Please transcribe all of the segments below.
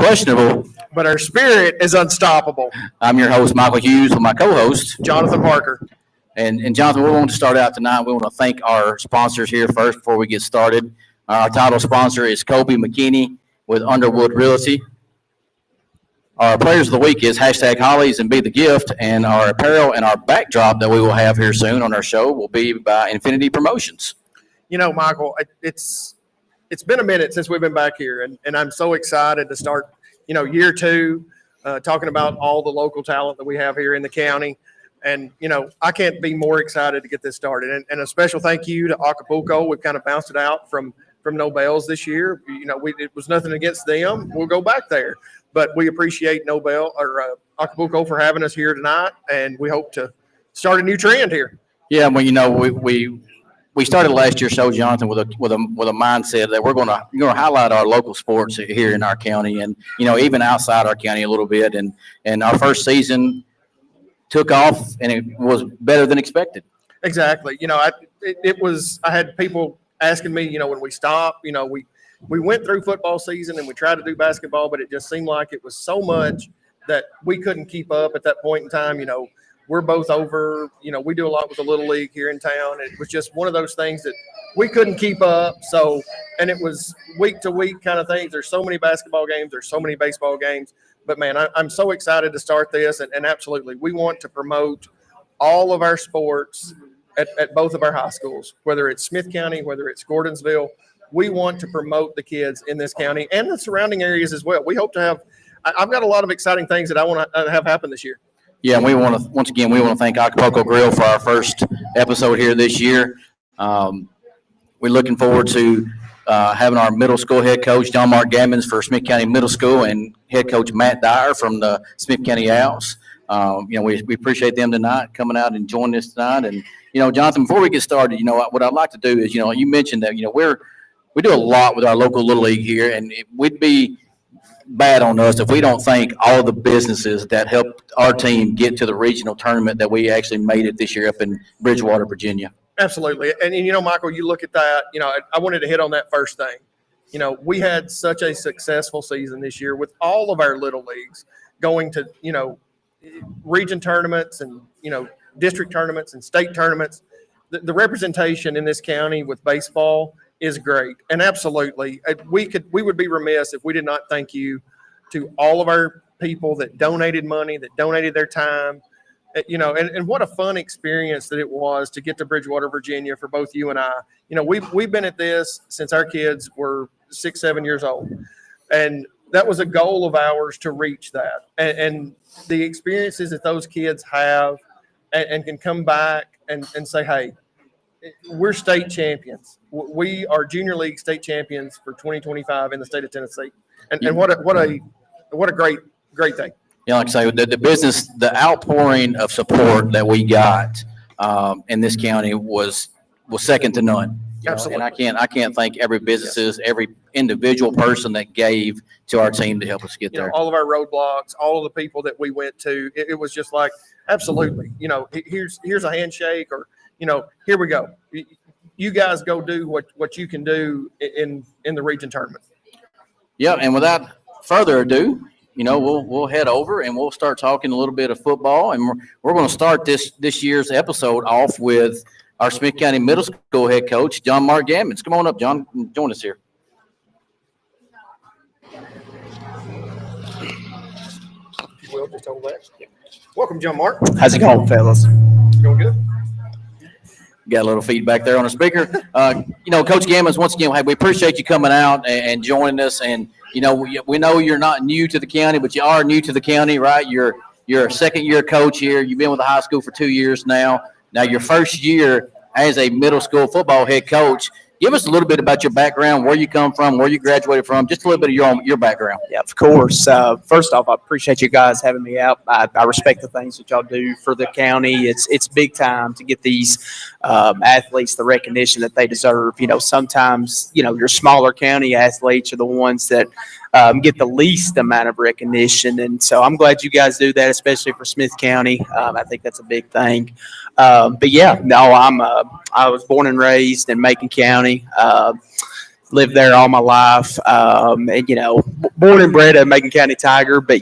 questionable, but our spirit is unstoppable. I'm your host, Michael Hughes, with my co-host, Jonathan Parker. And Jonathan, we want to start out tonight. We want to thank our sponsors here first before we get started. Our title sponsor is Kobe McKinney with Underwood Realty. Our players of the week is #Hollies and Be the Gift, and our apparel and our backdrop that we will have here soon on our show will be by Infinity Promotions. You know, Michael, it's been a minute since we've been back here, and I'm so excited to start, year two, talking about all the local talent that we have here in the county. And, I can't be more excited to get this started. And a special thank you to Acapulco. We've kind of bounced it out from Nobel's this year. It was nothing against them. We'll go back there. But we appreciate Nobel or Acapulco for having us here tonight, and we hope to start a new trend here. Yeah, well, we started last year's show, Jonathan, with a mindset that we're going to highlight our local sports here in our county, and even outside our county a little bit. And our first season took off, and it was better than expected. Exactly. I had people asking me, when we stopped, we went through football season and we tried to do basketball, but it just seemed like it was so much that we couldn't keep up at that point in time. We're both over, we do a lot with the Little League here in town. It was just one of those things that we couldn't keep up. So, and it was week to week kind of things. There's so many basketball games. There's so many baseball games. But, man, I'm so excited to start this. And absolutely, we want to promote all of our sports at both of our high schools, whether it's Smith County, whether it's Gordonsville. We want to promote the kids in this county and the surrounding areas as well. We hope to have – I've got a lot of exciting things that I want to have happen this year. Yeah, and we want to thank Acapulco Grill for our first episode here this year. We're looking forward to having our middle school head coach, John Mark Gammons, for Smith County Middle School, and head coach Matt Dyer from the Smith County Owls. We appreciate them tonight coming out and joining us tonight. And, Jonathan, before we get started, what I'd like to do is, you mentioned that, we do a lot with our local Little League here, and it would be bad on us if we don't thank all the businesses that helped our team get to the regional tournament that we actually made it this year up in Bridgewater, Virginia. Absolutely. And Michael, you look at that, I wanted to hit on that first thing. We had such a successful season this year with all of our Little Leagues going to, region tournaments and, district tournaments and state tournaments. The representation in this county with baseball is great. And absolutely, we would be remiss if we did not thank you to all of our people that donated money, that donated their time, and what a fun experience that it was to get to Bridgewater, Virginia for both you and I. We've been at this since our kids were 6, 7 years old. And that was a goal of ours to reach that. And the experiences that those kids have and can come back and say, hey, we're state champions. We are junior league state champions for 2025 in the state of Tennessee. And what a great thing. Yeah, like I say, the business, the outpouring of support that we got in this county was second to none. Absolutely. And I can't thank every businesses, every individual person that gave to our team to help us get there. All of our roadblocks, all of the people that we went to, it was just like, absolutely. Here's a handshake, or here we go. You guys go do what you can do in the region tournament. Yeah, and without further ado, we'll head over and we'll start talking a little bit of football, and we're going to start this year's episode off with our Smith County Middle School head coach, John Mark Gammons. Come on up, John. Join us here. If you will, just hold that. Yeah. Welcome, John Mark. How's it going, fellas? Going good. Got a little feedback there on the speaker. Coach Gammons, once again, we appreciate you coming out and joining us. And, we know you're not new to the county, but you are new to the county, right? You're a second-year coach here. You've been with the high school for 2 years now. Now, your first year as a middle school football head coach. Give us a little bit about your background, where you come from, where you graduated from, just a little bit of your background. Yeah, of course. First off, I appreciate you guys having me out. I respect the things that y'all do for the county. It's big time to get these athletes the recognition that they deserve. Sometimes, your smaller county athletes are the ones that get the least amount of recognition. And so I'm glad you guys do that, especially for Smith County. I think that's a big thing. But yeah, no, I was born and raised in Macon County. lived there all my life, and born and bred a Macon County Tiger. But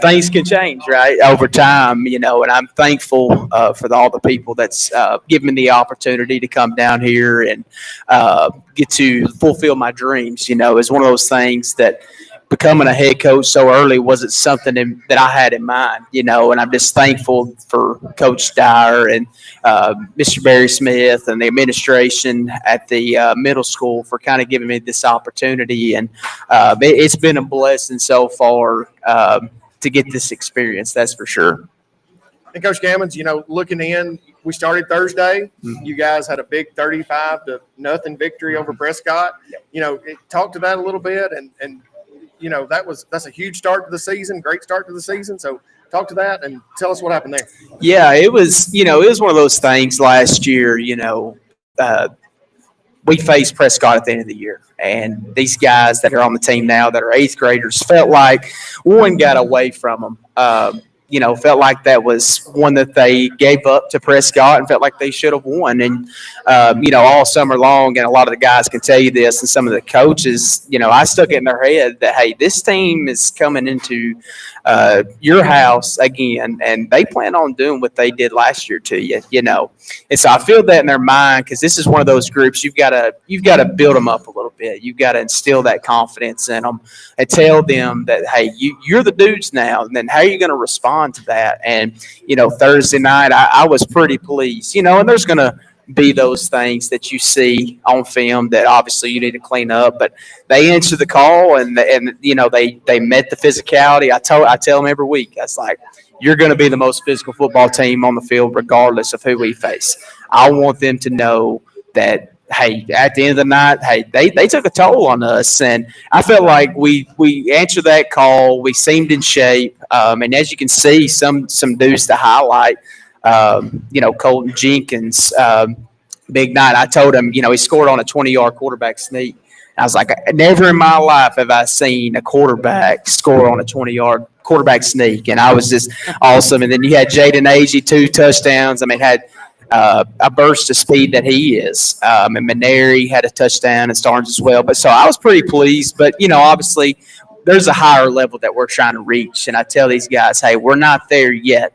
things can change, right, over time. And I'm thankful for all the people that's given me the opportunity to come down here and get to fulfill my dreams. It's one of those things that becoming a head coach so early wasn't something that I had in mind, and I'm just thankful for Coach Dyer and Mr. Barry Smith and the administration at the middle school for kind of giving me this opportunity. And it's been a blessing so far to get this experience, that's for sure. And Coach Gammons, looking in, we started Thursday. You guys had a big 35-0 victory over Prescott. Talk to that a little bit, and that's a huge start to the season, great start to the season. So talk to that and tell us what happened there. Yeah, it was one of those things last year. We faced Prescott at the end of the year, and these guys that are on the team now that are eighth graders felt like one got away from them. Felt like that was one that they gave up to Prescott and felt like they should have won. And, all summer long, and a lot of the guys can tell you this, and some of the coaches, I stuck it in their head that, hey, this team is coming into your house again, and they plan on doing what they did last year to you, And so I feel that in their mind, because this is one of those groups you've got to build them up a little bit. You've got to instill that confidence in them and tell them that, hey, you're the dudes now, and then how are you going to respond to that? And Thursday night I was pretty pleased, and there's going to be those things that you see on film that obviously you need to clean up, but they answered the call, and they met the physicality. I tell them every week, I was like, you're going to be the most physical football team on the field regardless of who we face. I want them to know that, hey, at the end of the night, hey, they took a toll on us, and I felt like we answered that call. We seemed in shape, and as you can see, some dudes to highlight. Colton Jenkins, big night. I told him, he scored on a 20-yard quarterback sneak. I was like, never in my life have I seen a quarterback score on a 20-yard quarterback sneak, and I was just awesome. And then you had Jaden Agee, 2 touchdowns. I mean, had a burst of speed that he is. And Maneri had a touchdown and Starnes as well. But so I was pretty pleased. But, obviously there's a higher level that we're trying to reach. And I tell these guys, hey, we're not there yet.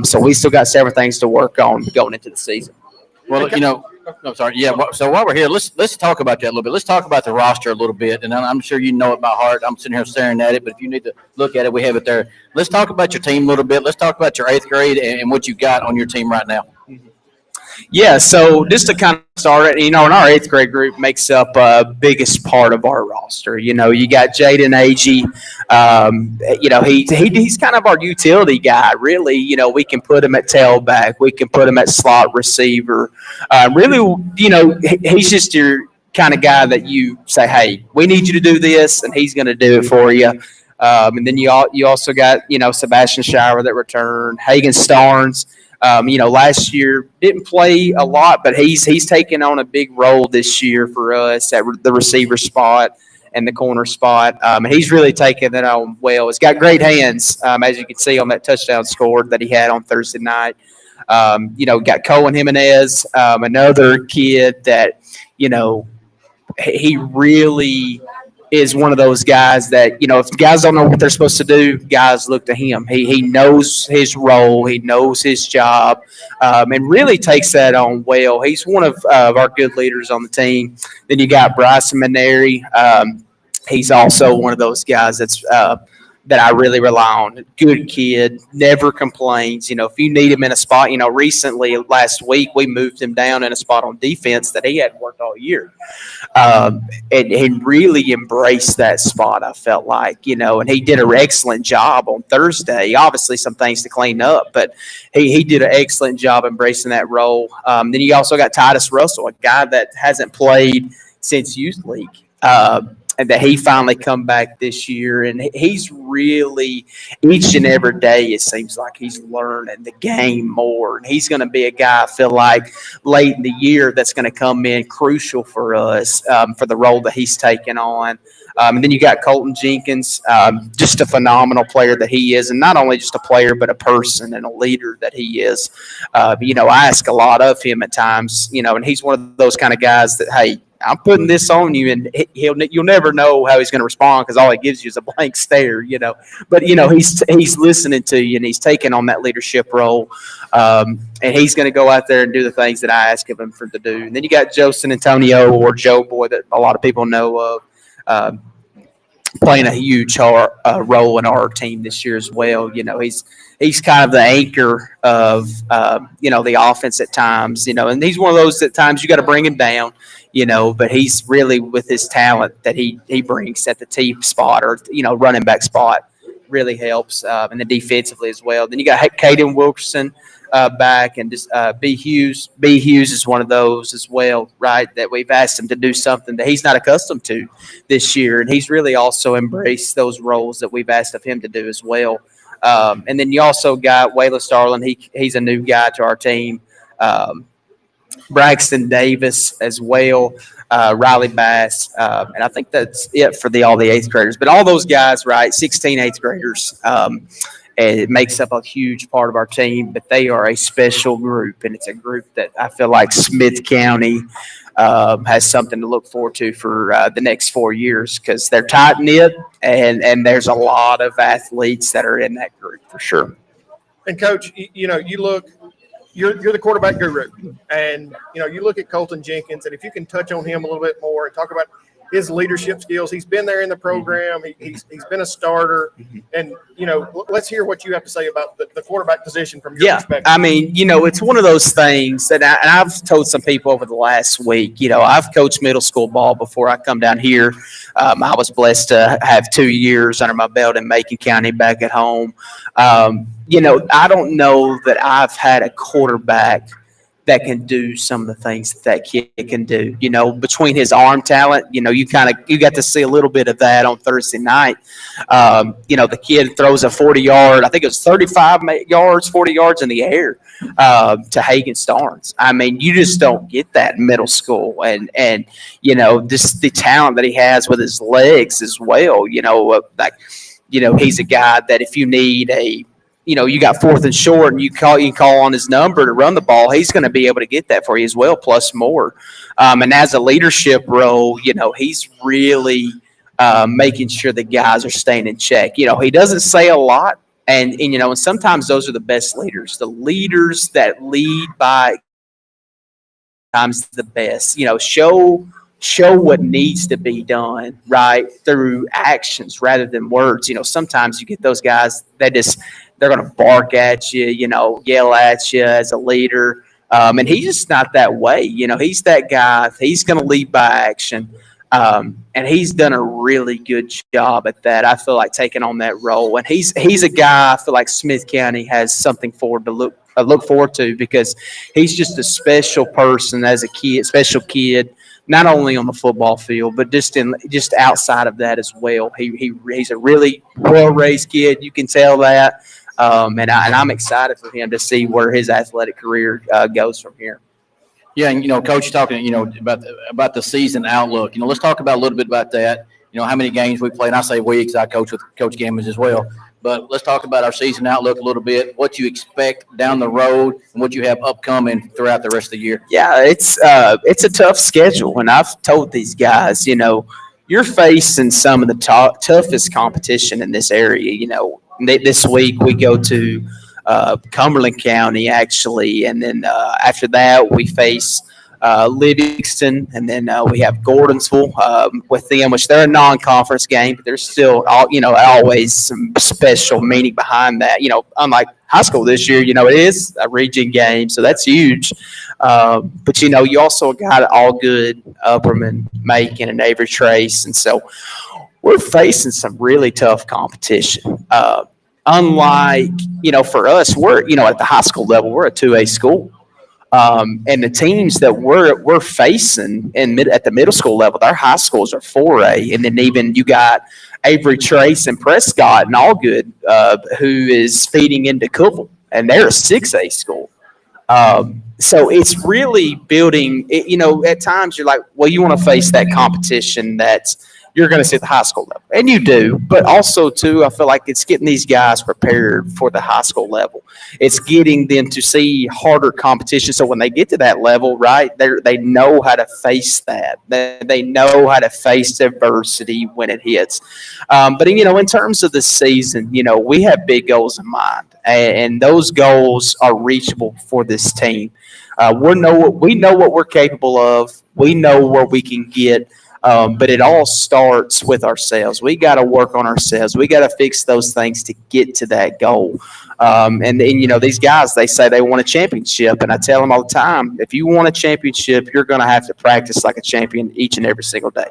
So we still got several things to work on going into the season. Well, I'm sorry. Yeah. So while we're here, let's talk about that a little bit. Let's talk about the roster a little bit. And I'm sure you know it by heart. I'm sitting here staring at it, but if you need to look at it, we have it there. Let's talk about your team a little bit. Let's talk about your 8th grade and what you got on your team right now. Yeah, so just to kind of start it, and our 8th grade group makes up biggest part of our roster. You got Jaden Agee. He's kind of our utility guy, really. We can put him at tailback. We can put him at slot receiver. He's just your kind of guy that you say, hey, we need you to do this, and he's going to do it for you. And then you also got, Sebastian Shire that returned, Hagen Starnes. Last year didn't play a lot, but he's taken on a big role this year for us at the receiver spot and the corner spot. And he's really taken it on well. He's got great hands, as you can see on that touchdown score that he had on Thursday night. Got Cohen Jimenez, another kid that, he really is one of those guys that, if guys don't know what they're supposed to do, guys look to him. He knows his role. He knows his job, and really takes that on well. He's one of our good leaders on the team. Then you got Bryson Maneri. He's also one of those guys that's that I really rely on. Good kid, never complains. If you need him in a spot, recently last week we moved him down in a spot on defense that he hadn't worked all year. And he really embraced that spot, I felt like, and he did an excellent job on Thursday. Obviously some things to clean up, but he did an excellent job embracing that role. Then you also got Titus Russell, a guy that hasn't played since youth league. And that he finally come back this year. And he's really, each and every day, it seems like he's learning the game more. And he's going to be a guy, I feel like, late in the year that's going to come in crucial for us for the role that he's taken on. And then you got Colton Jenkins, just a phenomenal player that he is, and not only just a player, but a person and a leader that he is. I ask a lot of him at times, and he's one of those kind of guys that, hey, I'm putting this on you, and you'll never know how he's going to respond because all he gives you is a blank stare, But he's listening to you, and he's taking on that leadership role, and he's going to go out there and do the things that I ask of him to do. And then you got Joe San Antonio, or Joe Boy, that a lot of people know of, playing a huge role in our team this year as well. He's kind of the anchor of the offense at times. And he's one of those at times you got to bring him down. But he's really, with his talent that he brings at the T spot or running back spot, really helps, and then defensively as well. Then you got Caden Wilkerson back, and just B. Hughes. B. Hughes is one of those as well, right? That we've asked him to do something that he's not accustomed to this year, and he's really also embraced those roles that we've asked of him to do as well. And then you also got Waylon Starlin. He's a new guy to our team. Braxton Davis as well, Riley Bass, and I think that's it for all the eighth graders. But all those guys, right, 16 eighth graders, and it makes up a huge part of our team. But they are a special group, and it's a group that I feel like Smith County has something to look forward to for the next 4 years, because they're tight knit, and there's a lot of athletes that are in that group for sure. And Coach, you look. You're the quarterback guru, and you look at Colton Jenkins, and if you can touch on him a little bit more and talk about his leadership skills. He's been there in the program. He's been a starter, and let's hear what you have to say about the quarterback position from your perspective. I mean, it's one of those things that I've told some people over the last week. I've coached middle school ball before I come down here. I was blessed to have 2 years under my belt in Macon County back at home. I don't know that I've had a quarterback that can do some of the things that kid can do. Between his arm talent, you got to see a little bit of that on Thursday night. The kid throws a 40-yard, I think it was 35 yards, 40 yards in the air to Hagen Starnes. I mean, you just don't get that in middle school, and just the talent that he has with his legs as well. He's a guy that if you need you got 4th and short, and you can call on his number to run the ball, he's going to be able to get that for you as well, plus more. And as a leadership role, he's really making sure the guys are staying in check. He doesn't say a lot, and sometimes those are the best leaders. The leaders that lead by times the best. Show what needs to be done, right, through actions rather than words. Sometimes you get those guys that they're going to bark at you, yell at you as a leader. And he's just not that way. He's that guy. He's going to lead by action. And he's done a really good job at that. I feel like taking on that role. And he's a guy I feel like Smith County has something forward to look forward to, because he's just a special person as a kid, special kid. Not only on the football field, but just outside of that as well. He's a really well-raised kid. You can tell that, and I'm excited for him to see where his athletic career goes from here. Yeah, and Coach, talking about the season outlook. Let's talk about a little bit about that. How many games we played. And I say we because I coach with Coach Gammons as well. But let's talk about our season outlook a little bit, what you expect down the road and what you have upcoming throughout the rest of the year. Yeah, it's a tough schedule. And I've told these guys, you're facing some of the toughest competition in this area. This week we go to Cumberland County, actually. And then after that, we face Livingston, and then we have Gordonsville with them, which they're a non-conference game, but there's still always some special meaning behind that. Unlike high school this year, it is a region game, so that's huge. But you also got Allgood, Upperman, Macon, and Avery Trace, and so we're facing some really tough competition. Unlike for us, we're at the high school level, we're a 2A school. And the teams that we're facing at the middle school level, our high schools are 4A, and then even you got Avery Trace and Prescott and Allgood, who is feeding into Cookville, and they're a 6A school. So it's really building. At times you're like, well, you want to face that competition that's you're going to see at the high school level. And you do, but also, too, I feel like it's getting these guys prepared for the high school level. It's getting them to see harder competition. So when they get to that level, right, they know how to face that. They know how to face adversity when it hits. But, in terms of the season, we have big goals in mind, and those goals are reachable for this team. We know what we're capable of. We know where we can get. But it all starts with ourselves. We got to work on ourselves. We got to fix those things to get to that goal. And these guys, they say they want a championship. And I tell them all the time, if you want a championship, you're going to have to practice like a champion each and every single day.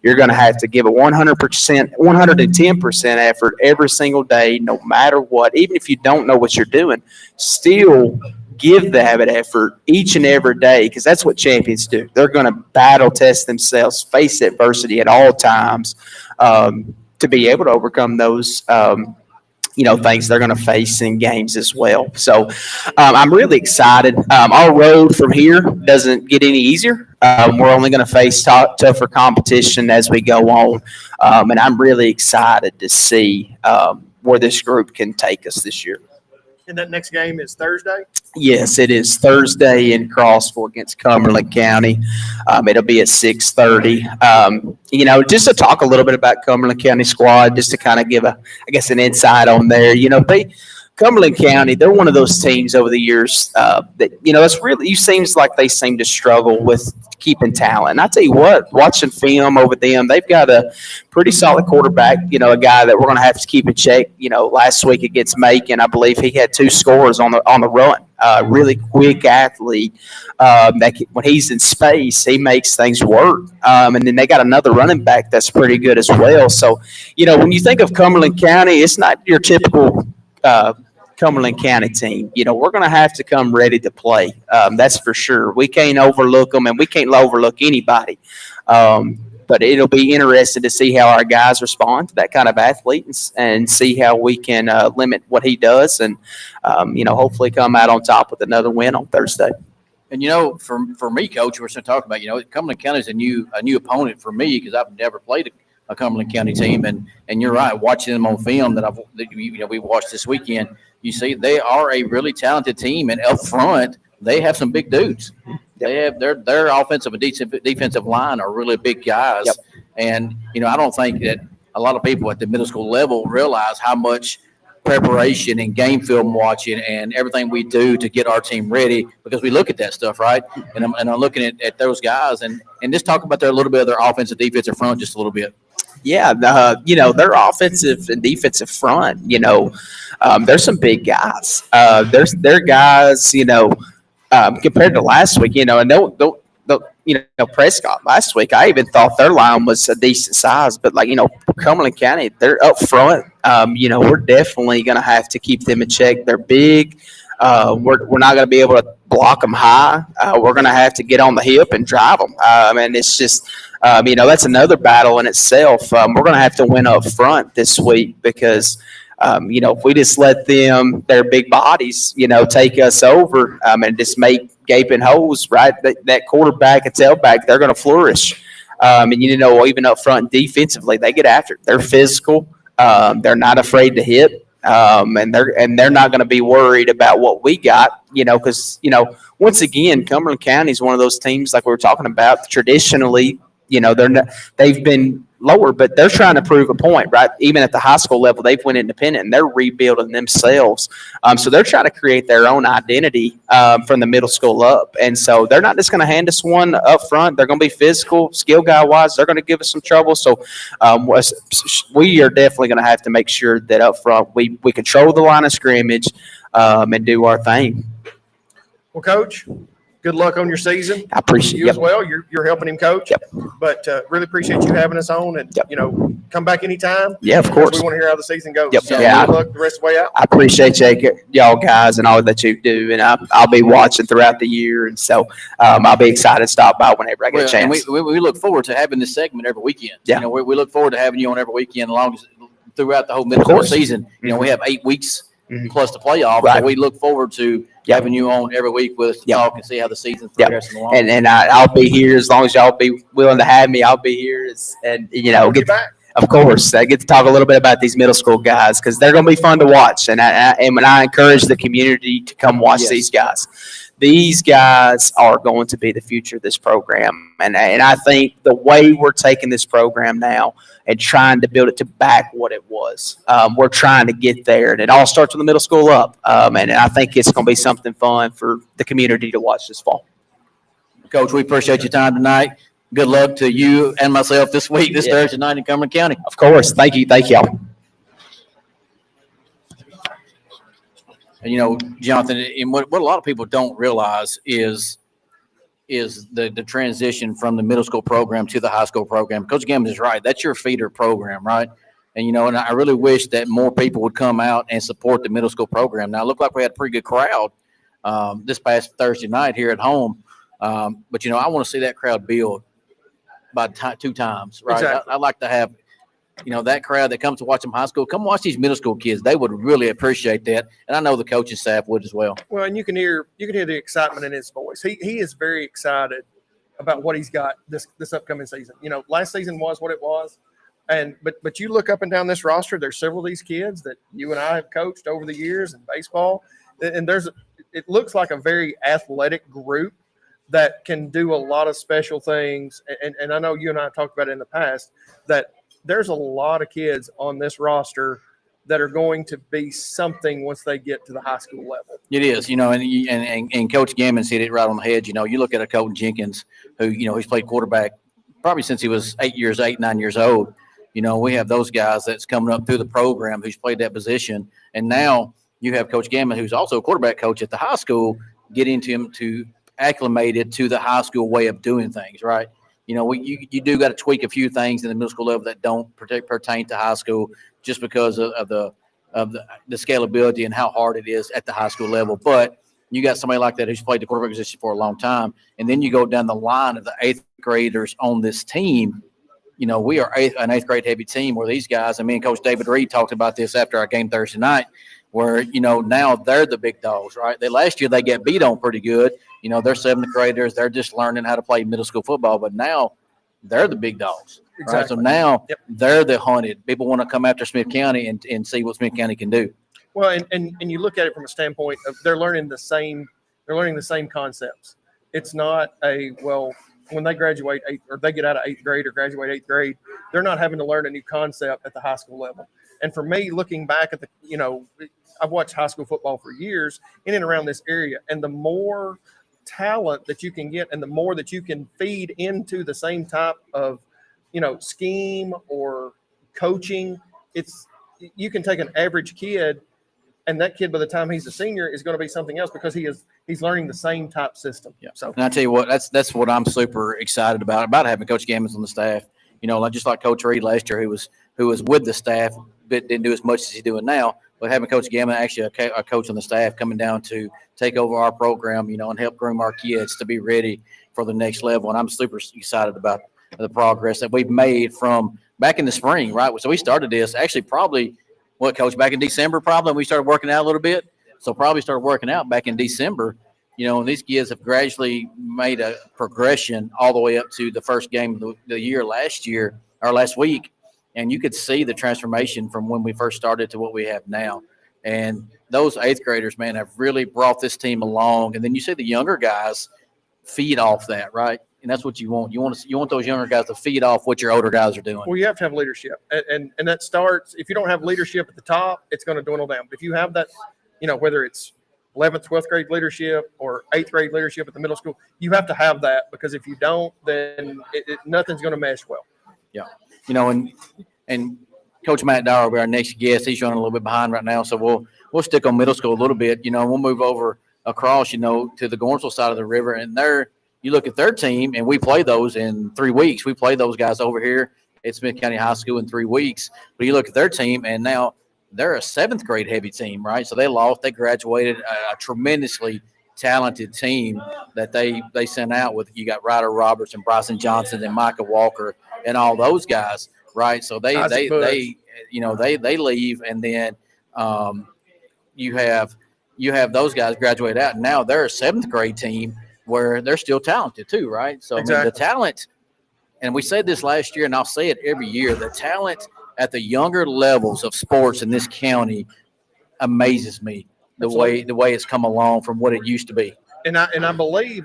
You're going to have to give a 100%, 110% effort every single day, no matter what. Even if you don't know what you're doing, still give that effort each and every day, because that's what champions do. They're going to battle test themselves, face adversity at all times, to be able to overcome those things they're going to face in games as well. So I'm really excited. Our road from here doesn't get any easier. We're only going to face tougher competition as we go on, and I'm really excited to see where this group can take us this year. And that next game is Thursday? Yes, it is Thursday in Crossville against Cumberland County. It'll be at 6:30. Just to talk a little bit about Cumberland County squad, just to kind of give an insight on there. Cumberland County, they're one of those teams over the years that, it's really, seems like they seem to struggle with keeping talent. And I tell you what, watching film over them, they've got a pretty solid quarterback, a guy that we're going to have to keep in check. Last week against Macon, I believe he had 2 scores on the run. Really quick athlete. When he's in space, he makes things work. And then they got another running back that's pretty good as well. So, when you think of Cumberland County, it's not your typical Cumberland County team. We're going to have to come ready to play. That's for sure. We can't overlook them, and we can't overlook anybody. But it'll be interesting to see how our guys respond to that kind of athlete, and see how we can limit what he does, and hopefully come out on top with another win on Thursday. And for me, Coach, we're still talking about, Cumberland County is a new opponent for me, because I've never played a Cumberland County team, and you're right, watching them on film that we watched this weekend. You see, they are a really talented team, and up front, they have some big dudes. They have their offensive and defensive line are really big guys. Yep. And I don't think that a lot of people at the middle school level realize how much preparation and game film watching and everything we do to get our team ready, because we look at that stuff, right? And I'm looking at those guys and just talk about a little bit of their offensive, defensive front just a little bit. Yeah, their offensive and defensive front, there's some big guys. They're guys, compared to last week, and Prescott last week, I even thought their line was a decent size, but Cumberland County, they're up front. We're definitely going to have to keep them in check. They're big. We're not going to be able to block them high. We're going to have to get on the hip and drive them. And it's just, that's another battle in itself. We're going to have to win up front this week, because, if we just let them, their big bodies, take us over and just make gaping holes, right? That quarterback and tailback, they're going to flourish. And, even up front defensively, they get after it. They're physical. They're not afraid to hit. And they're not going to be worried about what we got, because, once again, Cumberland County is one of those teams, like we were talking about, traditionally, they've been lower, but they're trying to prove a point, right? Even at the high school level, they've went independent and they're rebuilding themselves. So they're trying to create their own identity from the middle school up. And so they're not just going to hand us one up front. They're going to be physical, skill guy wise. They're going to give us some trouble. So we are definitely going to have to make sure that up front we control the line of scrimmage and do our thing. Well, Coach, good luck on your season. I appreciate you as well. You're helping him coach. Yep. But really appreciate you having us on, and come back anytime. Yeah, of course. We want to hear how the season goes. Yep. So Yeah. good luck the rest of the way out. I appreciate y'all guys and all that you do, and I'll be watching throughout the year, and so I'll be excited to stop by whenever I get a chance. And we look forward to having this segment every weekend. Yeah. We look forward to having you on every weekend, throughout the whole middle of the season. We have 8 weeks Mhm. plus the playoffs. Right. So we look forward to having you on every week with us to talk and see how the season's progressing along. And I'll be here as long as y'all be willing to have me. I'll be here and Get get back. of course I get to talk a little bit about these middle school guys because they're going to be fun to watch. And I encourage the community to come watch these guys. These guys are going to be the future of this program. And I think the way we're taking this program now and trying to build it to back what it was, we're trying to get there. And it all starts from the middle school up. And I think it's going to be something fun for the community to watch this fall. Coach, we appreciate your time tonight. Good luck to you and myself this week, this Thursday night in Cumberland County. Of course. Thank you. Thank y'all. And, Jonathan, and what a lot of people don't realize is the transition from the middle school program to the high school program. Coach Gammons is right. That's your feeder program, right? And, and I really wish that more people would come out and support the middle school program. Now, it looked like we had a pretty good crowd this past Thursday night here at home. But, I want to see that crowd build by 2 times, right? Exactly. I'd like to have that crowd that comes to watch them high school, come watch these middle school kids. They would really appreciate that. And I know the coaching staff would as well. Well, and you can hear the excitement in his voice. He is very excited about what he's got this upcoming season. Last season was what it was. But you look up and down this roster, there's several of these kids that you and I have coached over the years in baseball. And it looks like a very athletic group that can do a lot of special things. And I know you and I have talked about it in the past that there's a lot of kids on this roster that are going to be something once they get to the high school level. It is, and Coach Gammons hit it right on the head. You look at a Colton Jenkins who, he's played quarterback probably since he was 9 years old. We have those guys that's coming up through the program who's played that position. And now you have Coach Gammon, who's also a quarterback coach at the high school, getting him to acclimate it to the high school way of doing things, right? You do got to tweak a few things in the middle school level that don't pertain to high school just because of the scalability and how hard it is at the high school level. But you got somebody like that who's played the quarterback position for a long time. And then you go down the line of the 8th graders on this team. We are an 8th grade heavy team where these guys, and me and Coach David Reed talked about this after our game Thursday night, where, now they're the big dogs, right? Last year they got beat on pretty good. They're 7th graders. They're just learning how to play middle school football, but now they're the big dogs. Right? So now they're the hunted. People want to come after Smith County and see what Smith County can do. Well, and you look at it from a standpoint of they're learning the same concepts. It's not when they graduate or they get out of 8th grade or graduate 8th grade, they're not having to learn a new concept at the high school level. And for me, looking back at I've watched high school football for years in and around this area, and the more talent that you can get and the more that you can feed into the same type of, scheme or coaching, you can take an average kid and that kid by the time he's a senior is going to be something else because he's learning the same type system. Yeah. So, and I tell you what, that's what I'm super excited about having Coach Gammons on the staff. Just like Coach Reed last year, who was with the staff, but didn't do as much as he's doing now. But having Coach Gammon, actually a coach on the staff, coming down to take over our program, and help groom our kids to be ready for the next level. And I'm super excited about the progress that we've made from back in the spring, right? So we started this actually probably, Coach, back in December probably, we started working out a little bit. So probably started working out back in December, and these kids have gradually made a progression all the way up to the first game of the year last week. And you could see the transformation from when we first started to what we have now. And those 8th graders, man, have really brought this team along. And then you see the younger guys feed off that, right? And that's what you want. You want those younger guys to feed off what your older guys are doing. Well, you have to have leadership. And that starts – if you don't have leadership at the top, it's going to dwindle down. But if you have that, whether it's 11th, 12th grade leadership or 8th grade leadership at the middle school, you have to have that because if you don't, then nothing's going to mesh well. Yeah. And Coach Matt Dyer will be our next guest. He's running a little bit behind right now, so we'll stick on middle school a little bit. We'll move over across, to the Gornsville side of the river, and you look at their team, and we play those in 3 weeks. We play those guys over here at Smith County High School in 3 weeks. But you look at their team, and now they're a 7th grade heavy team, right? So they graduated a tremendously talented team that they sent out with. You got Ryder Roberts and Bryson Johnson and Micah Walker and all those guys, right? So they leave, and then you have those guys graduate out, and now they're a seventh grade team where they're still talented too, right? So I mean, Exactly. the talent, and we said this last year, and I'll say it every year, the talent at the younger levels of sports in this county amazes me. The way it's come along from what it used to be. And I believe,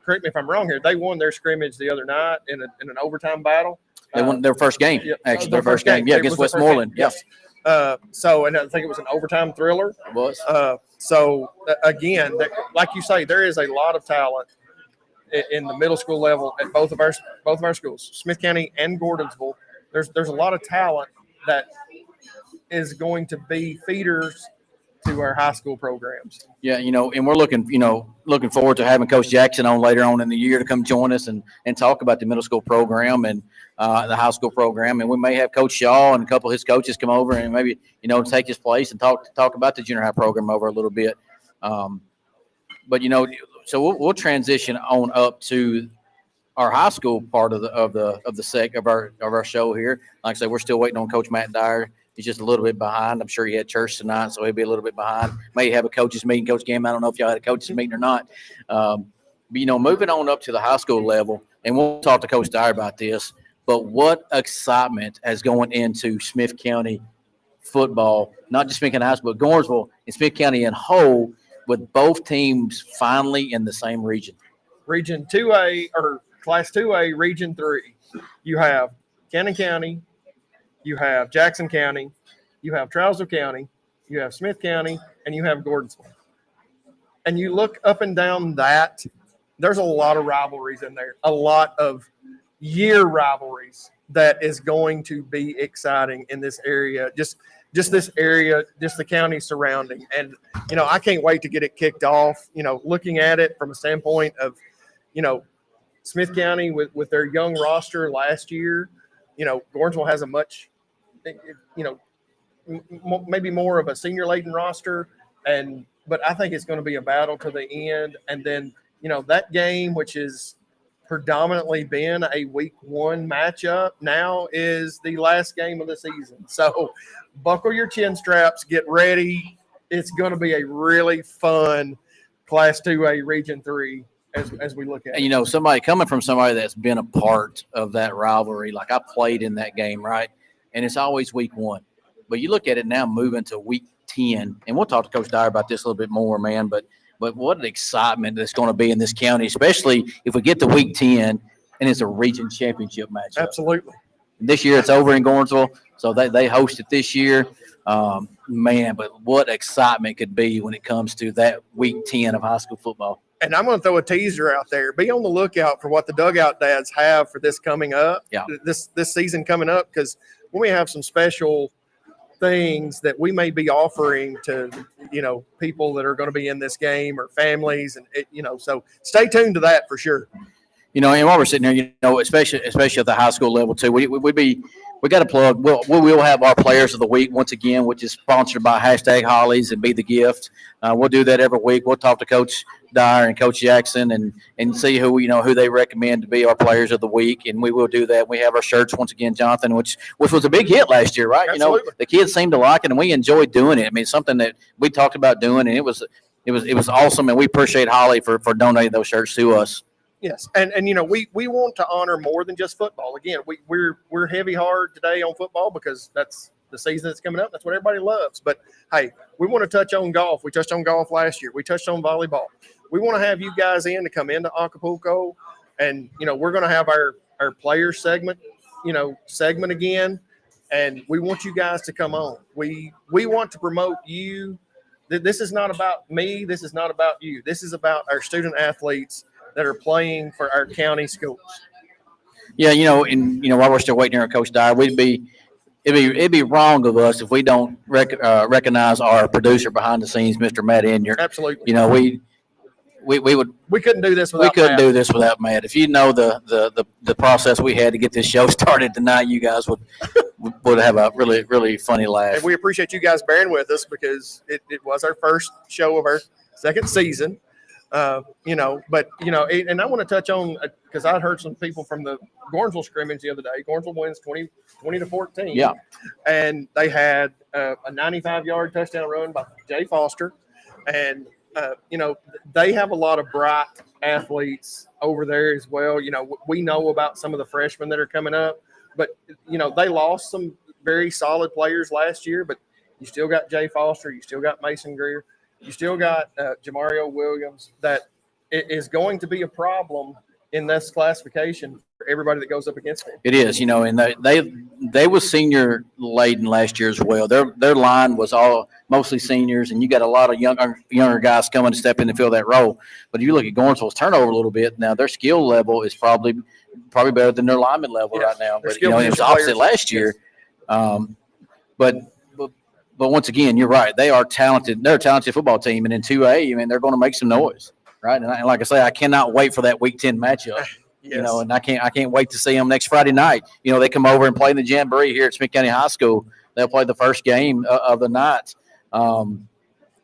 correct me if I'm wrong here, they won their scrimmage the other night in an overtime battle. They won their first game, Yeah, actually, their first game, yeah, It against was their Westmoreland, first yes. game. So, and I think it was an overtime thriller. It was. Again, like you say, there is a lot of talent in the middle school level at both of our schools, Smith County and Gordonsville. There's a lot of talent that is going to be feeders to our high school programs. Yeah, and we're looking forward to having Coach Jackson on later on in the year to come join us and talk about the middle school program and the high school program. And we may have Coach Shaw and a couple of his coaches come over and maybe, take his place and talk about the junior high program over a little bit. But, so we'll transition on up to our high school part of our show here. Like I said, we're still waiting on Coach Matt Dyer. He's just a little bit behind. I'm sure he had church tonight, so he'll be a little bit behind. May have a coaches meeting, Coach Gam. I don't know if y'all had a coaches meeting or not. But, moving on up to the high school level, and we'll talk to Coach Dyer about this, but what excitement has going into Smith County football, not just Smith County High School, but Gordonsville and Smith County in whole, with both teams finally in the same region. Region 2A or Class 2A, Region 3. You have Cannon County, you have Jackson County, you have Trousdale County, you have Smith County, and you have Gordonsville. And you look up and down that, there's a lot of rivalries in there, a lot of year rivalries that is going to be exciting in this area, just this area, just the county surrounding. And, I can't wait to get it kicked off, looking at it from a standpoint of, Smith County with their young roster last year, Gordonsville has a much, maybe more of a senior laden roster. But I think it's going to be a battle to the end. And then, that game, which is predominantly been a week 1 matchup, now is the last game of the season. So buckle your chin straps, get ready. It's going to be a really fun Class 2A Region 3 as we look at it. And, somebody coming from somebody that's been a part of that rivalry, like I played in that game, right? And it's always week 1. But you look at it now moving to week 10, and we'll talk to Coach Dyer about this a little bit more, man, but what an excitement that's going to be in this county, especially if we get to week 10 and it's a region championship match. Absolutely. This year it's over in Gordonsville, so they host it this year. Man, but what excitement could be when it comes to that week 10 of high school football. And I'm going to throw a teaser out there. Be on the lookout for what the Dugout dads have for this coming up, this season coming up, because we may have some special things that we may be offering to, people that are going to be in this game or families. And, so stay tuned to that for sure. And while we're sitting here, especially at the high school level too, we got to plug. We'll have our players of the week once again, which is sponsored by #Hollies and Be the Gift. We'll do that every week. We'll talk to Coach Dyer and Coach Jackson and see who they recommend to be our players of the week, and we will do that. We have our shirts once again, Jonathan, which was a big hit last year, right? Absolutely. The kids seemed to like it, and we enjoyed doing it. I mean, it's something that we talked about doing, and it was awesome, and we appreciate Holly for donating those shirts to us. Yes, and we want to honor more than just football. Again, we're heavy hard today on football because that's the season that's coming up. That's what everybody loves. But hey, we want to touch on golf. We touched on golf last year. We touched on volleyball. We want to have you guys to come into Acapulco, and we're going to have our player segment again, and we want you guys to come on. We want to promote you. This is not about me. This is not about you. This is about our student athletes that are playing for our county schools. Yeah, while we're still waiting here on Coach Dyer, it'd be wrong of us if we don't recognize our producer behind the scenes, Mr. Matt Inyard. Absolutely. We couldn't do this without Matt. If you know the process we had to get this show started tonight, you guys would have a really, really funny laugh. And we appreciate you guys bearing with us because it was our first show of our second season. And I want to touch on, because I heard some people from the Gornsville scrimmage the other day. Gornsville wins 20-14. Yeah. And they had a 95-yard touchdown run by Jay Foster. And, they have a lot of bright athletes over there as well. We know about some of the freshmen that are coming up, but, they lost some very solid players last year, but you still got Jay Foster. You still got Mason Greer. You still got Jamario Williams. That is going to be a problem in this classification for everybody that goes up against them. It is, and they was senior laden last year as well. Their line was all mostly seniors, and you got a lot of younger guys coming to step in and fill that role. But if you look at Gornsville's turnover a little bit now, their skill level is probably better than their lineman level right now. But it was opposite last year. But once again, you're right. They are talented. They're a talented football team, and in 2A, they're going to make some noise, right? And like I say, I cannot wait for that Week 10 matchup. Yes. And I can't wait to see them next Friday night. They come over and play in the Jamboree here at Smith County High School. They'll play the first game of the night,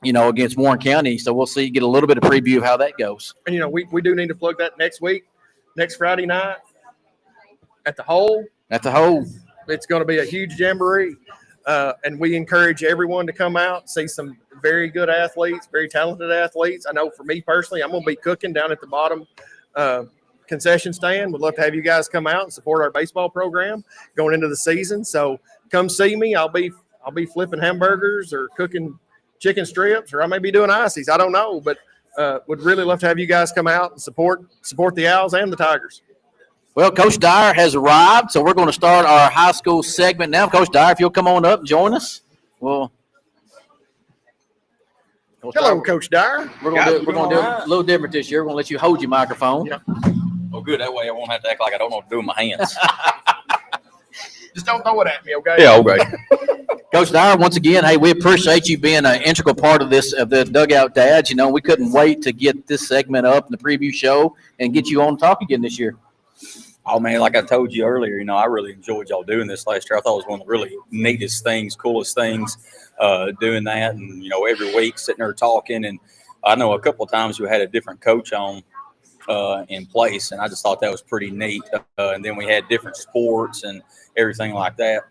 against Warren County. So we'll get a little bit of preview of how that goes. And we do need to plug that next Friday night at the Hole. At the Hole, it's going to be a huge Jamboree. And we encourage everyone to come out, see some very good athletes, very talented athletes. I know for me personally, I'm going to be cooking down at the bottom concession stand. Would love to have you guys come out and support our baseball program going into the season. So come see me. I'll be flipping hamburgers or cooking chicken strips, or I may be doing ices. I don't know, but would really love to have you guys come out and support the Owls and the Tigers. Well, Coach Dyer has arrived, so we're going to start our high school segment now. Coach Dyer, if you'll come on up and join us. Well, hello, Coach Dyer. We're going to do a little different this year. We're going to let you hold your microphone. Yeah. Oh, good. That way I won't have to act like I don't know what to do with my hands. Just don't throw it at me, okay? Yeah, okay. Coach Dyer, once again, hey, we appreciate you being an integral part of the Dugout Dads. We couldn't wait to get this segment up in the preview show and get you on talk again this year. Oh, man, like I told you earlier, I really enjoyed y'all doing this last year. I thought it was one of the really neatest things, coolest things, doing that. And, every week sitting there talking. And I know a couple of times we had a different coach on in place, and I just thought that was pretty neat. And then we had different sports and everything like that.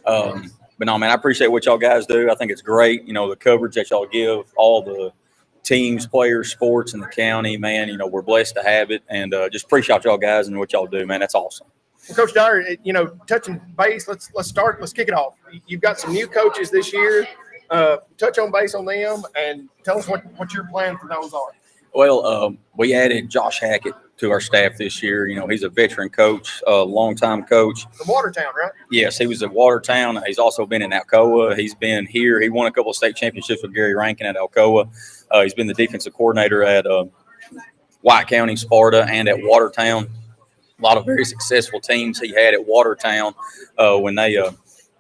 But no, man, I appreciate what y'all guys do. I think it's great, the coverage that y'all give, all the teams, players, sports in the county, man. We're blessed to have it, and just appreciate y'all guys and what y'all do, man. That's awesome. Well, Coach Dyer, touching base, let's kick it off. You've got some new coaches this year. Touch on base on them and tell us what your plan for those are. Well, we added Josh Hackett to our staff this year. He's a veteran coach, a longtime coach. From Watertown, right? Yes, he was at Watertown. He's also been in Alcoa. He's been here. He won a couple of state championships with Gary Rankin at Alcoa. He's been the defensive coordinator at White County, Sparta, and at Watertown. A lot of very successful teams he had at Watertown when they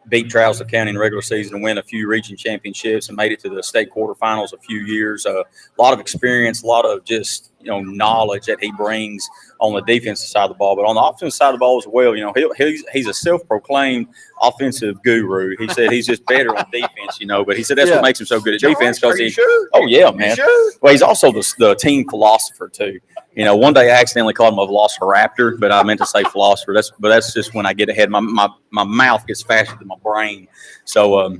beat Trousdale County in the regular season and win a few region championships and made it to the state quarterfinals a few years. A lot of experience, a lot of just knowledge that he brings on the defensive side of the ball. But on the offensive side of the ball as well, he's a self-proclaimed offensive guru. He said he's just better on defense, but he said that's what makes him so good at defense. Are you sure? Oh, yeah, man. Well, he's also the team philosopher, too. One day I accidentally called him a velociraptor, but I meant to say philosopher. That's just when I get ahead. My mouth gets faster than my brain. So,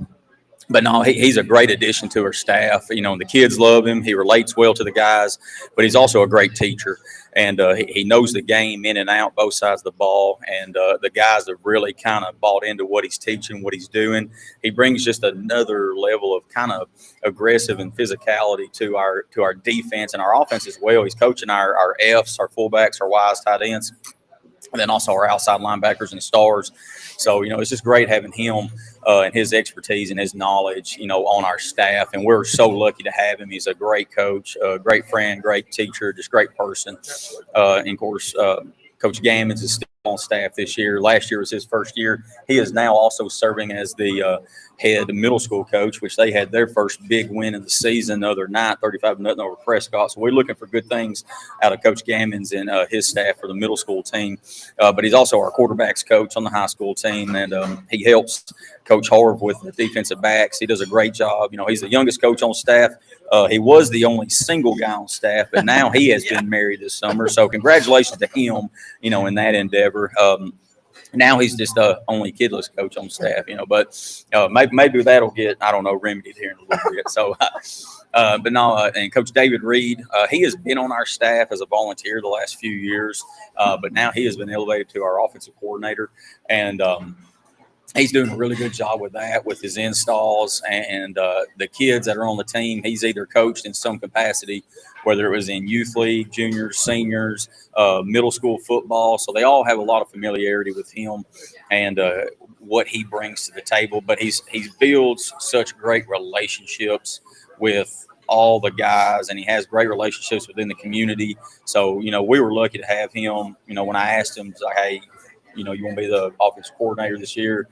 but no, he's a great addition to our staff. The kids love him. He relates well to the guys, but he's also a great teacher. And he knows the game in and out, both sides of the ball. And the guys have really kind of bought into what he's teaching, what he's doing. He brings just another level of kind of aggressive and physicality to our defense and our offense as well. He's coaching our Fs, our fullbacks, our Ys, tight ends, and then also our outside linebackers and stars. So, it's just great having him and his expertise and his knowledge, on our staff. And we're so lucky to have him. He's a great coach, a great friend, great teacher, just great person. And of course, Coach Gammons is still on staff this year. Last year was his first year. He is now also serving as the head middle school coach, which they had their first big win of the season the other night, 35-0 over Prescott. So we're looking for good things out of Coach Gammons and his staff for the middle school team. But he's also our quarterbacks coach on the high school team, and he helps Coach Harv with the defensive backs. He does a great job. He's the youngest coach on staff. He was the only single guy on staff, but now he has been married this summer. So congratulations to him, in that endeavor. Now he's just the only kidless coach on staff, but maybe that'll get, I don't know, remedied here in a little bit. So, but no, and Coach David Reed, he has been on our staff as a volunteer the last few years, but now he has been elevated to our offensive coordinator, and he's doing a really good job with that, with his installs and the kids that are on the team. He's either coached in some capacity, whether it was in youth league, juniors, seniors, middle school football. So they all have a lot of familiarity with him and what he brings to the table. But he builds such great relationships with all the guys, and he has great relationships within the community. So, we were lucky to have him. When I asked him, like, hey, you want to be the offensive coordinator this year?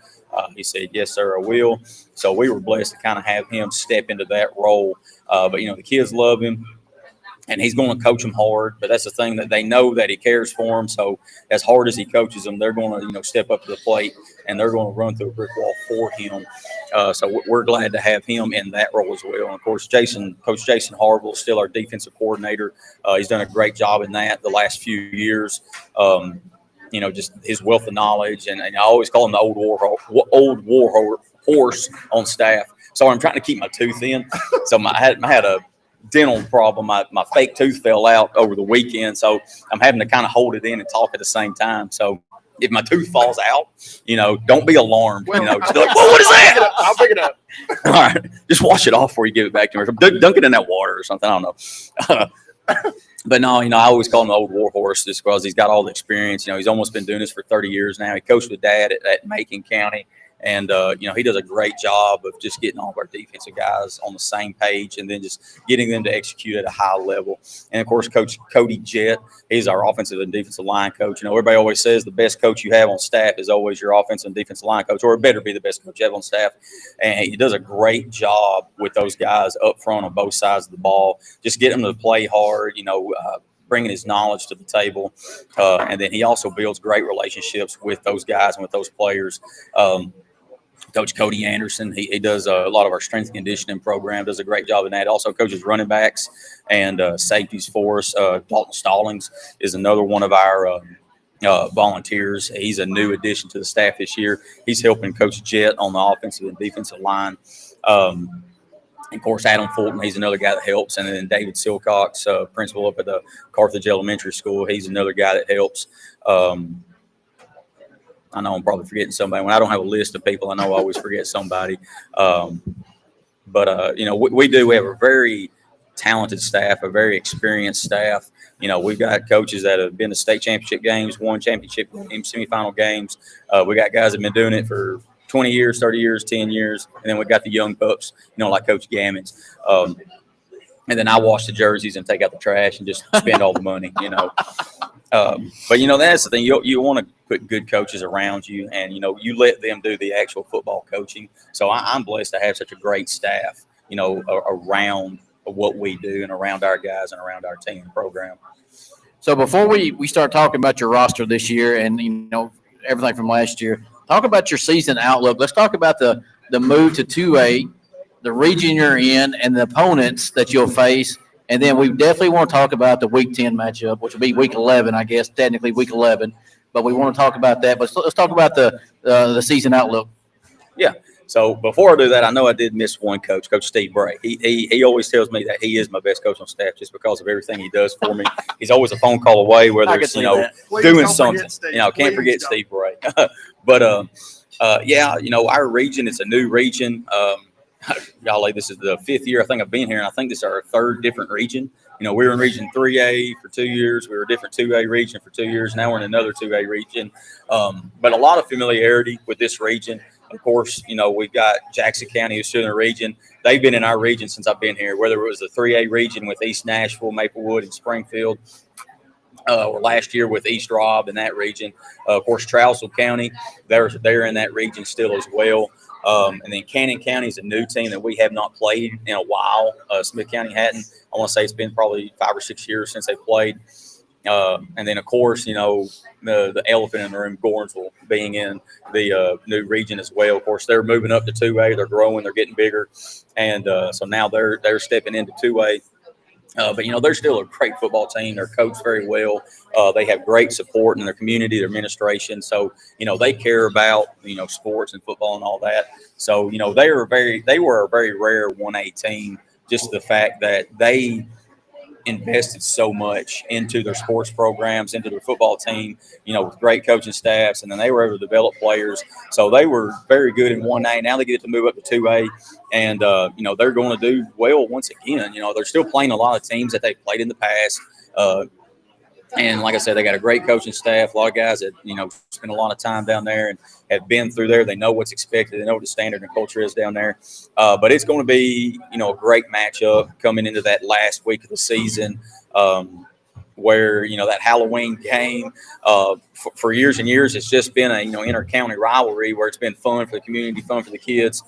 He said, yes, sir, I will. So we were blessed to kind of have him step into that role. But, the kids love him, and he's going to coach them hard. But that's the thing, that they know that he cares for them. So as hard as he coaches them, they're going to, step up to the plate, and they're going to run through a brick wall for him. So we're glad to have him in that role as well. And, of course, Coach Jason Harville is still our defensive coordinator. He's done a great job in that the last few years. Just his wealth of knowledge, and I always call him the old war horse on staff. So I'm trying to keep my tooth in. So I had a dental problem. My fake tooth fell out over the weekend, so I'm having to kind of hold it in and talk at the same time. So if my tooth falls out, don't be alarmed. Just be like, whoa, what is that? I'll pick it up. All right, just wash it off before you give it back to me. Dunk it in that water or something. I don't know. But no, I always call him the old war horse just because he's got all the experience. He's almost been doing this for 30 years now. He coached with Dad at Macon County. And, he does a great job of just getting all of our defensive guys on the same page and then just getting them to execute at a high level. And, of course, Coach Cody Jett, he's our offensive and defensive line coach. Everybody always says the best coach you have on staff is always your offensive and defensive line coach, or it better be the best coach you have on staff. And he does a great job with those guys up front on both sides of the ball, just getting them to play hard, bringing his knowledge to the table. And then he also builds great relationships with those guys and with those players. Coach Cody Anderson, he does a lot of our strength and conditioning program, does a great job in that. Also coaches running backs and safeties for us. Dalton Stallings is another one of our volunteers. He's a new addition to the staff this year. He's helping Coach Jett on the offensive and defensive line. Of course, Adam Fulton, he's another guy that helps. And then David Silcox, principal up at the Carthage Elementary School, he's another guy that helps. I know I'm probably forgetting somebody. When I don't have a list of people, I know I always forget somebody. But we have a very talented staff, a very experienced staff. We've got coaches that have been to state championship games, won championship games, semifinal games. We got guys that have been doing it for 20 years, 30 years, 10 years. And then we got the young pups, like Coach Gammons. And then I wash the jerseys and take out the trash and just spend all the money, But, that's the thing. You want to put good coaches around you, and, you let them do the actual football coaching. So I'm blessed to have such a great staff, around what we do and around our guys and around our team program. So before we start talking about your roster this year and, everything from last year, talk about your season outlook. Let's talk about the move to 2A, the region you're in, and the opponents that you'll face. And then we definitely want to talk about the Week 10 matchup, which will be Week 11, I guess, technically Week 11. But we want to talk about that. But let's talk about the season outlook. Yeah. So before I do that, I know I did miss one coach, Coach Steve Bray. He always tells me that he is my best coach on staff just because of everything he does for me. He's always a phone call away, whether it's, doing something. Can't forget Steve Bray. But, our region, it's a new region. Golly, this is the 5th year I think I've been here, and I think this is our 3rd different region. We were in Region 3A for 2 years. We were a different 2A region for 2 years. Now we're in another 2A region. But a lot of familiarity with this region. Of course, we've got Jackson County, who's still in the region. They've been in our region since I've been here, whether it was the 3A region with East Nashville, Maplewood, and Springfield, or last year with East Robb in that region. Of course, Trousdale County, they're in that region still as well. And then Cannon County is a new team that we have not played in a while. Smith County hadn't. I want to say it's been probably 5 or 6 years since they played. And then, of course, the elephant in the room, Gornsville, being in the new region as well. Of course, they're moving up to 2A. They're growing. They're getting bigger. And so now they're stepping into 2A. But they're still a great football team. They're coached very well. They have great support in their community, their administration. So, they care about, sports and football and all that. So, they were a very rare 1A team. Just the fact that they invested so much into their sports programs, into their football team, with great coaching staffs, and then they were able to develop players. So they were very good in 1A. Now they get to move up to 2A, and they're going to do well once again. They're still playing a lot of teams that they've played in the past. And like I said, they got a great coaching staff, a lot of guys that, spend a lot of time down there and have been through there. They know what's expected. They know what the standard and culture is down there. But it's going to be, a great matchup coming into that last week of the season where, that Halloween game for years and years, it's just been a, inter-county rivalry where it's been fun for the community, fun for the kids.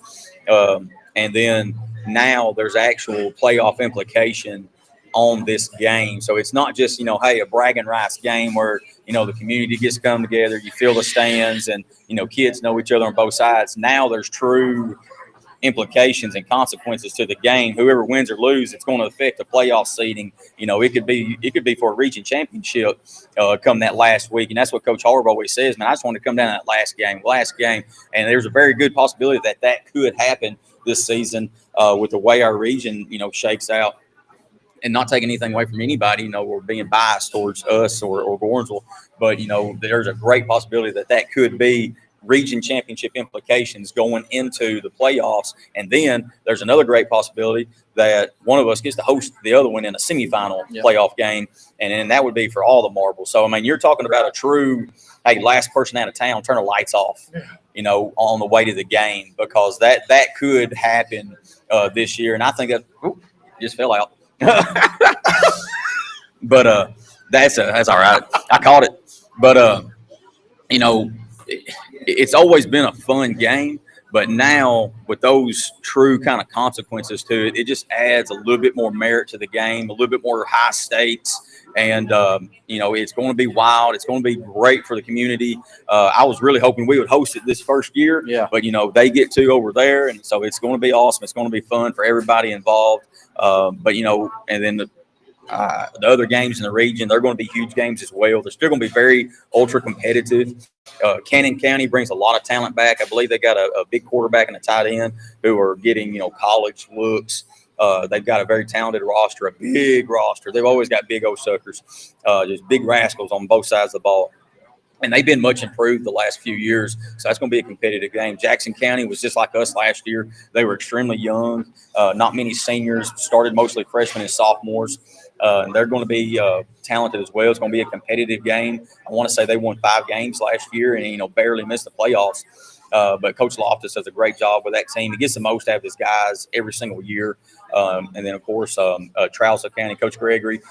And then now there's actual playoff implication on this game. So it's not just, hey, a bragging rights game where, the community gets to come together, you fill the stands and, kids know each other on both sides. Now there's true implications and consequences to the game. Whoever wins or loses, it's going to affect the playoff seeding. It could be for a region championship come that last week. And that's what Coach Harb always says, man, I just want to come down to that last game. And there's a very good possibility that could happen this season with the way our region, shakes out. And not taking anything away from anybody, or being biased towards us or Gornsville, but, there's a great possibility that could be region championship implications going into the playoffs. And then there's another great possibility that one of us gets to host the other one in a semifinal playoff game. And then that would be for all the marbles. So, you're talking about a true, hey, last person out of town, turn the lights off, on the way to the game, because that could happen this year. And I think that just fell out. But that's all right. I caught it. But it's always been a fun game. But now with those true kind of consequences to it, it just adds a little bit more merit to the game, a little bit more high stakes. And, it's going to be wild. It's going to be great for the community. I was really hoping we would host it this first year. Yeah. But, they get to over there. And so it's going to be awesome. It's going to be fun for everybody involved. But, and then the other games in the region, they're going to be huge games as well. They're still going to be very ultra competitive. Cannon County brings a lot of talent back. I believe they got a big quarterback and a tight end who are getting, college looks. They've got a very talented roster, a big roster. They've always got big old suckers, just big rascals on both sides of the ball. And they've been much improved the last few years. So that's going to be a competitive game. Jackson County was just like us last year. They were extremely young, not many seniors, started mostly freshmen and sophomores. And they're going to be talented as well. It's going to be a competitive game. I want to say they won 5 games last year and, barely missed the playoffs. But Coach Loftus does a great job with that team. He gets the most out of his guys every single year. And then, of course, Trousdale County, Coach Gregory,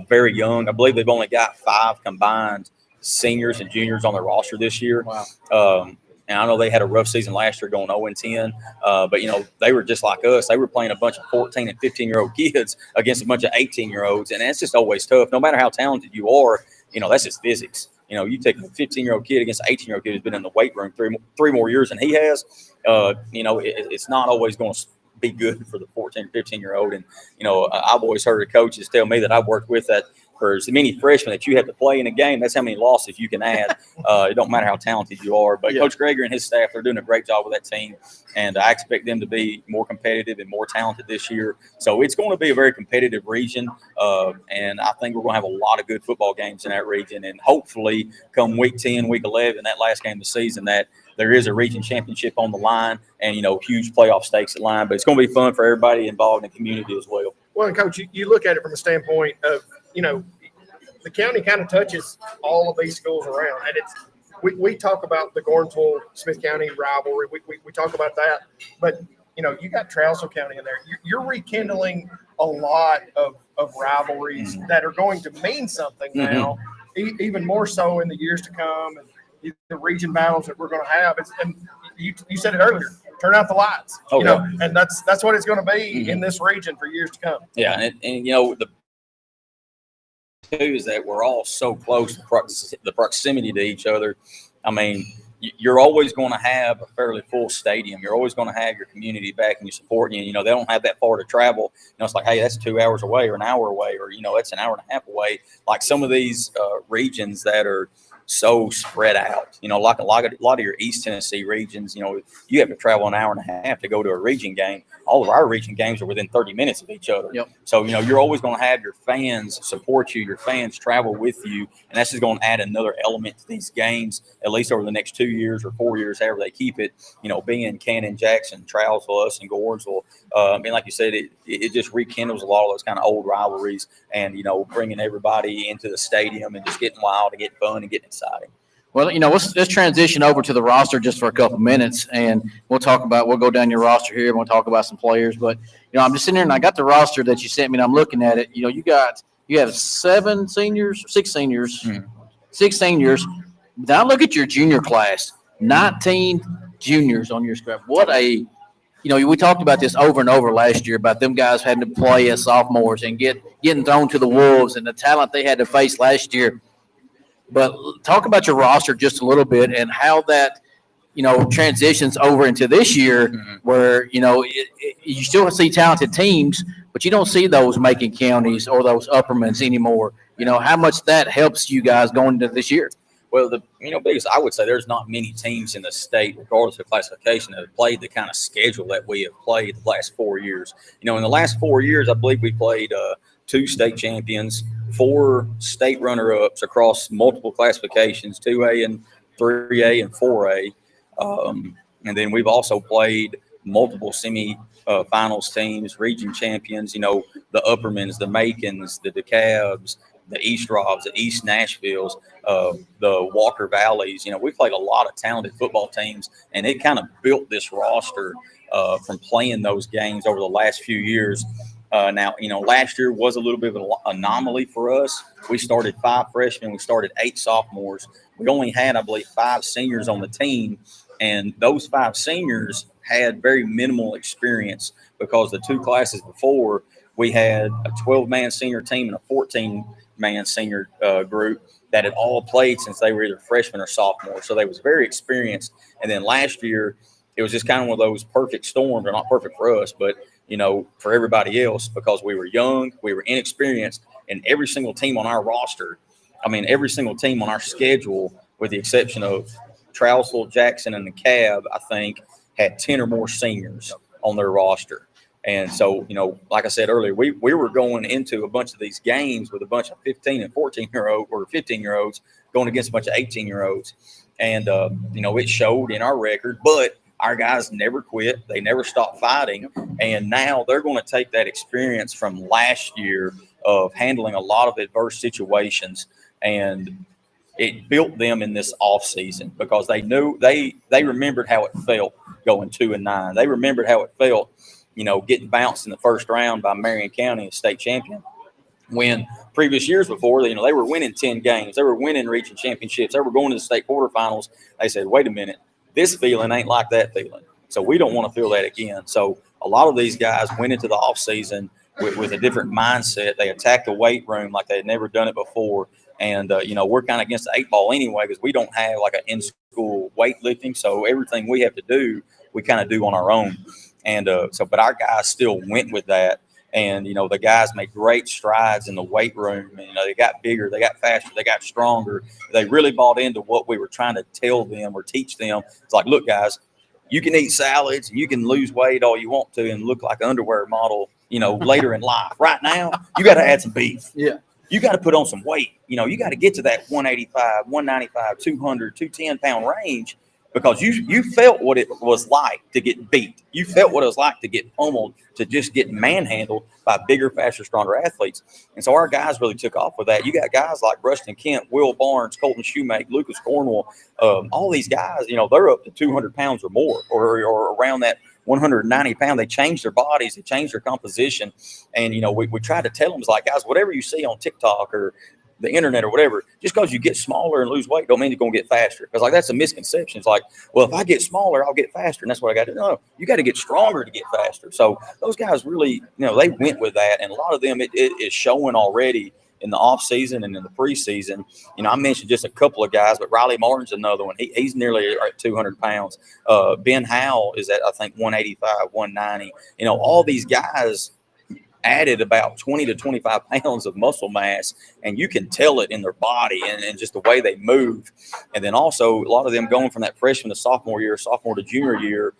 very young. I believe they've only got 5 combined seniors and juniors on their roster this year. Wow. And I know they had a rough season last year going 0-10. But, they were just like us. They were playing a bunch of 14 and 15-year-old kids against a bunch of 18-year-olds. And that's just always tough. No matter how talented you are, that's just physics. You take a 15-year-old kid against an 18-year-old kid who's been in the weight room three more years than he has. It's not always going to be good for the 14, 15-year-old. And, I've always heard of coaches tell me that I've worked with that for as many freshmen that you have to play in a game, that's how many losses you can add. It don't matter how talented you are. But Coach Gregory and his staff, they're doing a great job with that team. And I expect them to be more competitive and more talented this year. So it's going to be a very competitive region. And I think we're going to have a lot of good football games in that region. And hopefully come week 10, week 11, that last game of the season, that there is a region championship on the line and, huge playoff stakes at line. But it's going to be fun for everybody involved in the community as well. Well, and Coach, you look at it from a standpoint of, the county kind of touches all of these schools around. And we talk about the Gornsville-Smith County rivalry. We talk about that. But, you got Trousdale County in there. You're rekindling a lot of rivalries that are going to mean something now, even more so in the years to come. And the region battles that we're going to have. And you said it earlier. turn out the lights. Oh, you know, and that's what it's going to be Mhm. in this region for years to come. Yeah, and you know, the two is that we're all so close, the proximity to each other. I mean, you're always going to have a fairly full stadium. You're always going to have your community backing you, supporting you. You know, they don't have that far to travel. You know, it's like, hey, that's 2 hours away or an hour away, or, you know, that's an hour and a half away. Like some of these regions that are so spread out, you know, like a lot of your East Tennessee regions, you know, you have to travel an hour and a half to go to a region game. All of our region games are within 30 minutes of each other. Yep. So, you know, you're always going to have your fans support you, your fans travel with you, and that's just going to add another element to these games, at least over the next 2 years or 4 years, however they keep it, you know, being Cannon, Jackson, Trousville, us, and Gordonsville. And like you said, it just rekindles a lot of those kind of old rivalries and, you know, bringing everybody into the stadium and just getting wild and getting fun and getting exciting. Well, you know, let's transition over to the roster just for a couple minutes, and we'll go down your roster here and we'll talk about some players. But, you know, I'm just sitting here and I got the roster that you sent me and I'm looking at it. You know, you have 6 seniors. Mhm. 6 seniors. Now look at your junior class, 19 juniors on your script. You know, we talked about this over and over last year about them guys having to play as sophomores and getting thrown to the wolves and the talent they had to face last year. But talk about your roster just a little bit and how that, you know, transitions over into this year where, you know, you still see talented teams, but you don't see those Macon counties or those Uppermans anymore. You know, how much that helps you guys going into this year? Well, biggest, I would say there's not many teams in the state, regardless of classification, that have played the kind of schedule that we have played the last 4 years. You know, in the last 4 years, I believe we played 2 state champions, 4 state runner-ups across multiple classifications, 2A and 3A and 4A. And then we've also played multiple semi-finals teams, region champions, you know, the Uppermans, the Macons, the DeKalbs, the East Robs, the East Nashvilles, the Walker Valleys. You know, we played a lot of talented football teams, and it kind of built this roster from playing those games over the last few years. Now, you know, last year was a little bit of an anomaly for us. We started 5 freshmen. We started 8 sophomores. We only had, I believe, 5 seniors on the team, and those 5 seniors had very minimal experience because the 2 classes before, we had a 12-man senior team and a 14-man senior group that had all played since they were either freshmen or sophomores. So they was very experienced. And then last year, it was just kind of one of those perfect storms, or not perfect for us, but, you know, for everybody else, because we were young, we were inexperienced, and every single team on our roster, every single team on our schedule, with the exception of Trousville, Jackson, and the Cab, I think, had 10 or more seniors on their roster. And so, you know, like I said earlier, we were going into a bunch of these games with a bunch of 15 and 14-year-olds or 15-year-olds going against a bunch of 18-year-olds. And, you know, it showed in our record, but our guys never quit. They never stopped fighting. And now they're going to take that experience from last year of handling a lot of adverse situations, and it built them in this off season because they knew they remembered how it felt going 2-9. They remembered how it felt, you know, getting bounced in the first round by Marion County, a state champion, when previous years before, you know, they were winning 10 games. They were winning region championships. They were going to the state quarterfinals. They said, wait a minute, this feeling ain't like that feeling. So we don't want to feel that again. So a lot of these guys went into the offseason with a different mindset. They attacked the weight room like they had never done it before. And, you know, we're kind of against the 8 ball anyway because we don't have like an in-school weightlifting. So everything we have to do, we kind of do on our own. And but our guys still went with that. And, you know, the guys made great strides in the weight room. And, you know, they got bigger, they got faster, they got stronger. They really bought into what we were trying to tell them or teach them. It's like, look, guys, you can eat salads and you can lose weight all you want to and look like an underwear model, you know, later in life. Right now, you got to add some beef. Yeah. You got to put on some weight. You know, you got to get to that 185, 195, 200, 210-pound range because you felt what it was like to get beat. You felt what it was like to get pummeled, to just get manhandled by bigger, faster, stronger athletes. And so our guys really took off with that. You got guys like Rustin Kent, Will Barnes, Colton Shoemake, Lucas Cornwell. All these guys, you know, they're up to 200 pounds or more or around that 190 pound. They changed their bodies, they changed their composition. And, you know, we tried to tell them, it's like, guys, whatever you see on TikTok or the internet or whatever, just because you get smaller and lose weight don't mean you're going to get faster. Because like that's a misconception. It's like, well, if I get smaller, I'll get faster, and that's what I got to do. No, you got to get stronger to get faster. So those guys really, they went with that, and a lot of them it is showing already in the off season and in the preseason. I mentioned just a couple of guys, but Riley Martin's another one. He's nearly at 200 pounds. Ben Howell is at, I think, 185, 190. All these guys added about 20 to 25 pounds of muscle mass, and you can tell it in their body and just the way they move. And then also a lot of them going from that freshman to sophomore year, sophomore to junior year,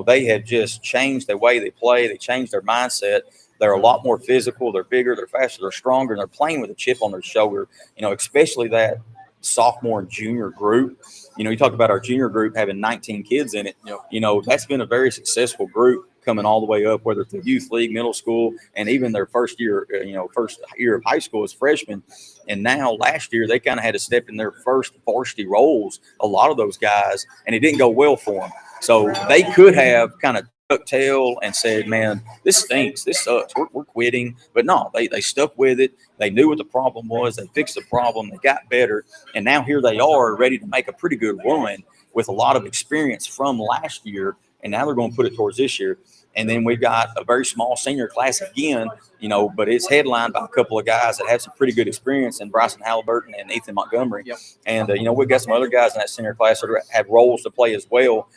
they had just changed the way they play. They changed their mindset. They're a lot more physical. They're bigger. They're faster. They're stronger. And they're playing with a chip on their shoulder, especially that sophomore and junior group. You talk about our junior group having 19 kids in it. That's been a very successful group coming all the way up, whether through youth league, middle school, and even their first year of high school as freshmen. And now last year, they kind of had to step in their first varsity roles, a lot of those guys, and it didn't go well for them. So they could have kind of tucked tail and said, man, this stinks. This sucks. We're quitting. But no, they stuck with it. They knew what the problem was. They fixed the problem. They got better. And now here they are ready to make a pretty good run with a lot of experience from last year. And now they're going to put it towards this year. And then we've got a very small senior class again, but it's headlined by a couple of guys that have some pretty good experience in Bryson Halliburton and Ethan Montgomery. Yep. And, we've got some other guys in that senior class that have roles to play as well.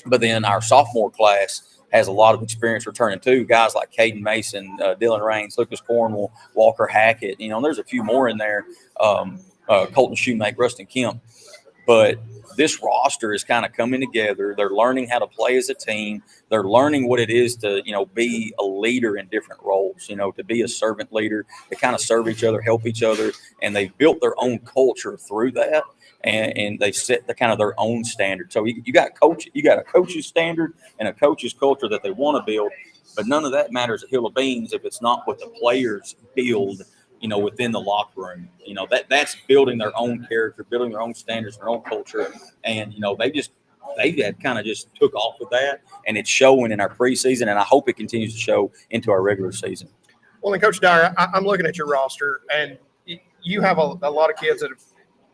But then our sophomore class has a lot of experience returning too. Guys like Caden Mason, Dylan Raines, Lucas Cornwell, Walker Hackett. There's a few more in there. Colton Shoemake, Rustin Kemp. But this roster is kind of coming together. They're learning how to play as a team. They're learning what it is to, be a leader in different roles, to be a servant leader, to kind of serve each other, help each other. And they've built their own culture through that. And they've set the kind of their own standard. So you got a coach's standard and a coach's culture that they want to build, but none of that matters a hill of beans if it's not what the players build, within the locker room. That's building their own character, building their own standards, their own culture. And, they had kind of just took off with that, and it's showing in our preseason, and I hope it continues to show into our regular season. Well, and Coach Dyer, I'm looking at your roster, and you have a lot of kids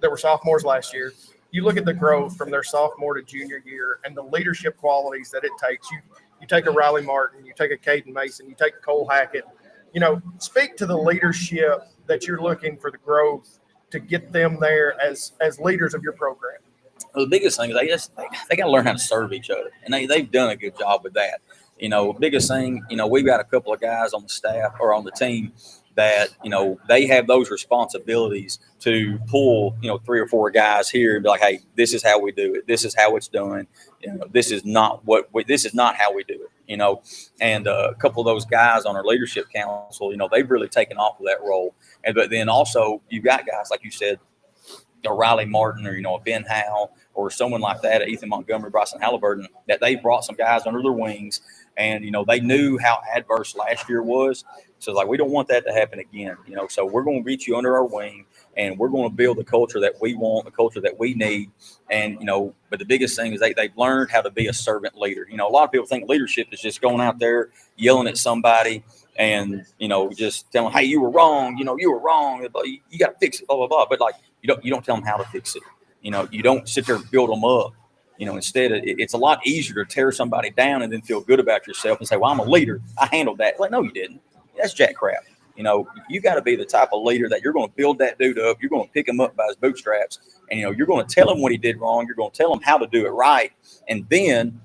that were sophomores last year. You look at the growth from their sophomore to junior year and the leadership qualities that it takes. You take a Riley Martin, you take a Caden Mason, you take a Cole Hackett. Speak to the leadership that you're looking for the growth to get them there as leaders of your program. Well, the biggest thing is they got to learn how to serve each other, and they've done a good job with that. Biggest thing, we've got a couple of guys on the staff or on the team that, they have those responsibilities to pull, 3 or 4 guys here and be like, hey, this is how we do it. This is how it's done. This is not how we do it, and a couple of those guys on our leadership council, they've really taken off of that role. But then also you've got guys, like you said, a Riley Martin or, a Ben Howell or someone like that, Ethan Montgomery, Bryson Halliburton, that they brought some guys under their wings. And, they knew how adverse last year was. So it's like, we don't want that to happen again, so we're going to reach you under our wing, and we're going to build the culture that we want, the culture that we need. And, but the biggest thing is they've learned how to be a servant leader. A lot of people think leadership is just going out there, yelling at somebody and, just telling them, hey, you were wrong. You were wrong. You got to fix it, blah, blah, blah. But like, you don't tell them how to fix it. You don't sit there and build them up. Instead, it's a lot easier to tear somebody down and then feel good about yourself and say, well, I'm a leader. I handled that. Like, no, you didn't. That's jack crap. You got to be the type of leader that you're going to build that dude up. You're going to pick him up by his bootstraps, and, you're going to tell him what he did wrong. You're going to tell him how to do it right. And then,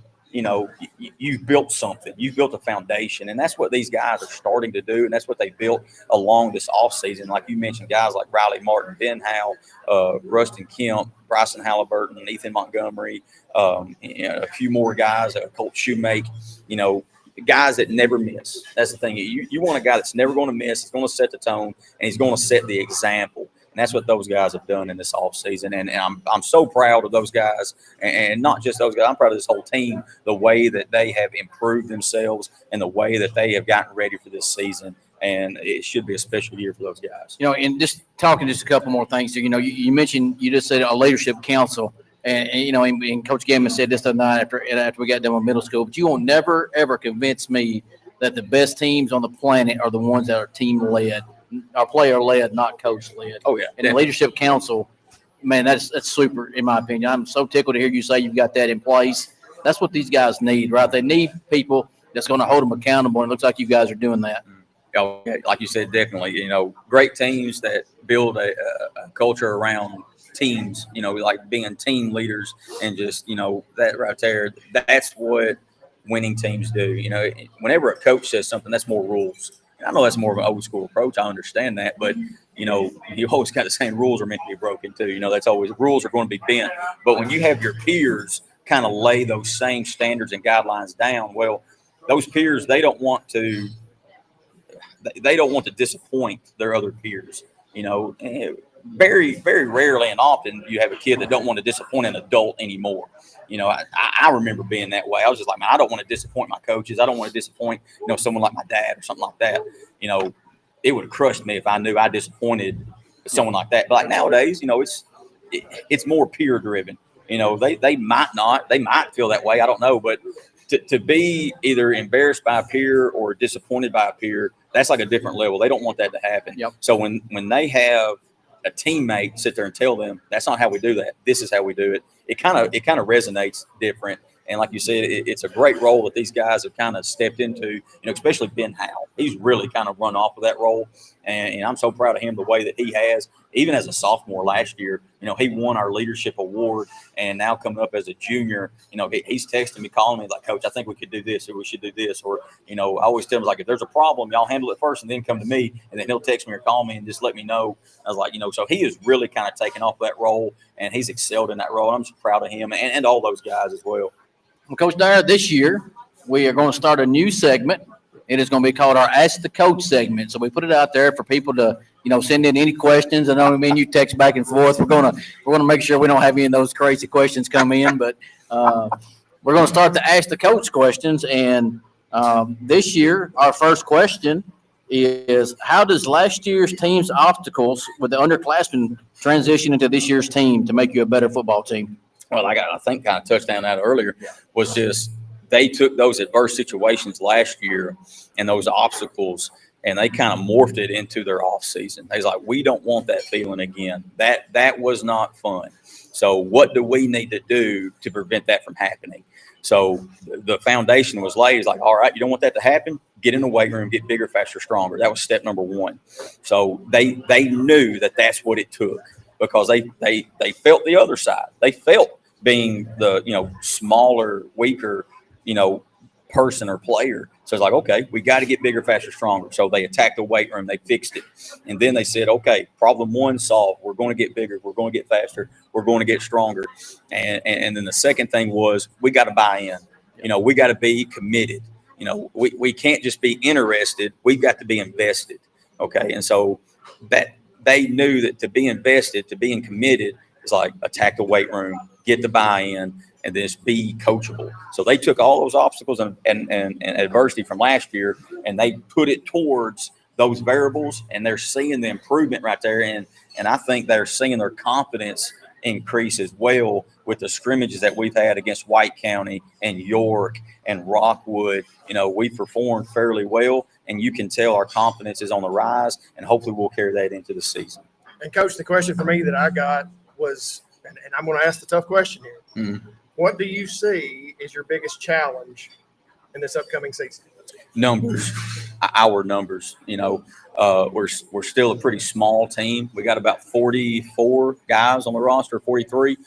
you've built something. You've built a foundation, and that's what these guys are starting to do, and that's what they built along this offseason. Like you mentioned, guys like Riley Martin, Ben Howell, Rustin Kemp, Bryson Halliburton, Ethan Montgomery, a few more guys, Colt Shoemake, guys that never miss. That's the thing. You want a guy that's never going to miss. He's going to set the tone, and he's going to set the example. And that's what those guys have done in this offseason. And I'm so proud of those guys, and not just those guys. I'm proud of this whole team, the way that they have improved themselves and the way that they have gotten ready for this season. And it should be a special year for those guys. And just talking just a couple more things. You mentioned, you just said a leadership council. And Coach Gammon said this the other night after we got done with middle school, but you will never, ever convince me that the best teams on the planet are the ones that are team-led. are player-led, not coach-led. Oh, yeah. And the Leadership Council, man, that's super, in my opinion. I'm so tickled to hear you say you've got that in place. That's what these guys need, right? They need people that's going to hold them accountable, and it looks like you guys are doing that. Oh, yeah, like you said, definitely. Great teams that build a culture around teams. Like being team leaders and just that right there. That's what winning teams do. Whenever a coach says something, that's more rules. And I know that's more of an old school approach. I understand that, but you always got the same rules are meant to be broken too. That's always rules are going to be bent. But when you have your peers kind of lay those same standards and guidelines down, well, those peers they don't want to disappoint their other peers. And very, very rarely and often you have a kid that don't want to disappoint an adult anymore. I remember being that way. I was just like, man, I don't want to disappoint my coaches. I don't want to disappoint, someone like my dad or something like that. It would have crushed me if I knew I disappointed someone like that. But like nowadays, it's more peer driven. They might feel that way. I don't know, but to be either embarrassed by a peer or disappointed by a peer, that's like a different level. They don't want that to happen. Yep. So when they have a teammate sit there and tell them that's not how we do that, this is how we do it, it kind of resonates different. And like you said, it's a great role that these guys have kind of stepped into, especially Ben Howell. He's really kind of run off of that role. And I'm so proud of him the way that he has. Even as a sophomore last year, he won our leadership award. And now coming up as a junior, he's texting me, calling me like, Coach, I think we could do this or we should do this. Or, I always tell him, like, if there's a problem, y'all handle it first and then come to me. And then he'll text me or call me and just let me know. I was like, so he is really kind of taken off that role and he's excelled in that role. I'm just proud of him and all those guys as well. Well, Coach Dyer, this year we are going to start a new segment. It is going to be called our Ask the Coach segment. So we put it out there for people to, send in any questions. I know, you text back and forth. We're going to make sure we don't have any of those crazy questions come in. But we're going to start the Ask the Coach questions. And this year, our first question is, how does last year's team's obstacles with the underclassmen transition into this year's team to make you a better football team? Well, I think kind of touched on that earlier, was just they took those adverse situations last year and those obstacles, and they kind of morphed it into their off season. They was like, we don't want that feeling again. That was not fun. So what do we need to do to prevent that from happening? So the foundation was laid. It's like, all right, you don't want that to happen? Get in the weight room, get bigger, faster, stronger. That was step number one. So they knew that that's what it took because they felt the other side. They felt being the, smaller, weaker, person or player. So it's like, okay, we got to get bigger, faster, stronger. So they attacked the weight room. They fixed it. And then they said, okay, problem one solved. We're going to get bigger. We're going to get faster. We're going to get stronger. And then the second thing was we got to buy in. We got to be committed. We can't just be interested. We've got to be invested. Okay. And so that they knew that to be invested, to being committed is like attack the weight room, get the buy-in, and then just be coachable. So they took all those obstacles and adversity from last year, and they put it towards those variables, and they're seeing the improvement right there. And I think they're seeing their confidence increase as well with the scrimmages that we've had against White County and York and Rockwood. We performed fairly well, and you can tell our confidence is on the rise, and hopefully we'll carry that into the season. And, Coach, the question for me that I got was, and I'm going to ask the tough question here. Mm-hmm. What do you see is your biggest challenge in this upcoming season? Numbers, our numbers. We're still a pretty small team. We got about 44 guys on the roster, 43.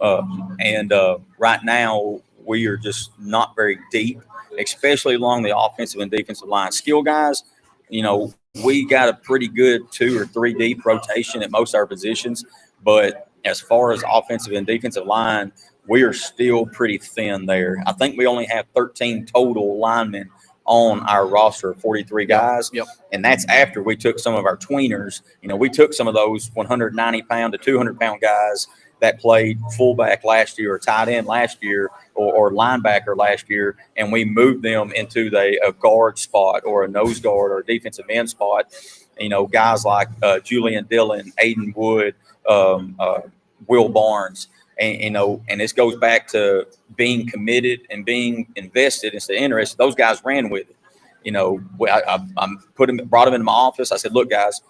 And right now we are just not very deep, especially along the offensive and defensive line. Skill guys, we got a pretty good 2 or 3 deep rotation at most of our positions. But as far as offensive and defensive line, we are still pretty thin there. I think we only have 13 total linemen on our roster of 43 guys. Yep. And that's after we took some of our tweeners. We took some of those 190-pound to 200-pound guys that played fullback last year or tight end last year or linebacker last year, and we moved them into a guard spot or a nose guard or a defensive end spot. Guys like Julian Dillon, Aiden Wood, Will Barnes. And this goes back to being committed and being invested instead of interested. Those guys ran with it. brought them into my office. I said, look, guys,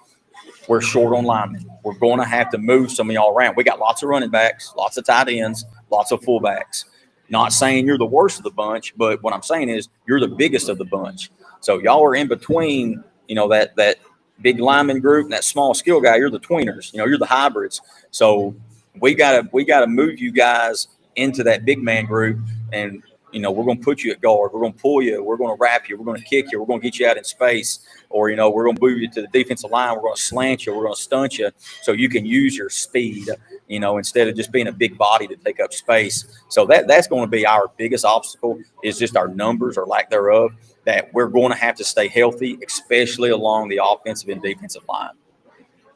we're short on linemen. We're going to have to move some of y'all around. We got lots of running backs, lots of tight ends, lots of fullbacks. Not saying you're the worst of the bunch, but what I'm saying is you're the biggest of the bunch. So y'all are in between, that big lineman group and that small skill guy. You're the tweeners. You're the hybrids. So we gotta move you guys into that big man group, and we're going to put you at guard. We're going to pull you. We're going to wrap you. We're going to kick you. We're going to get you out in space. Or, we're going to move you to the defensive line. We're going to slant you. We're going to stunt you so you can use your speed, instead of just being a big body to take up space. So that's going to be our biggest obstacle, is just our numbers or lack thereof, that we're going to have to stay healthy, especially along the offensive and defensive line.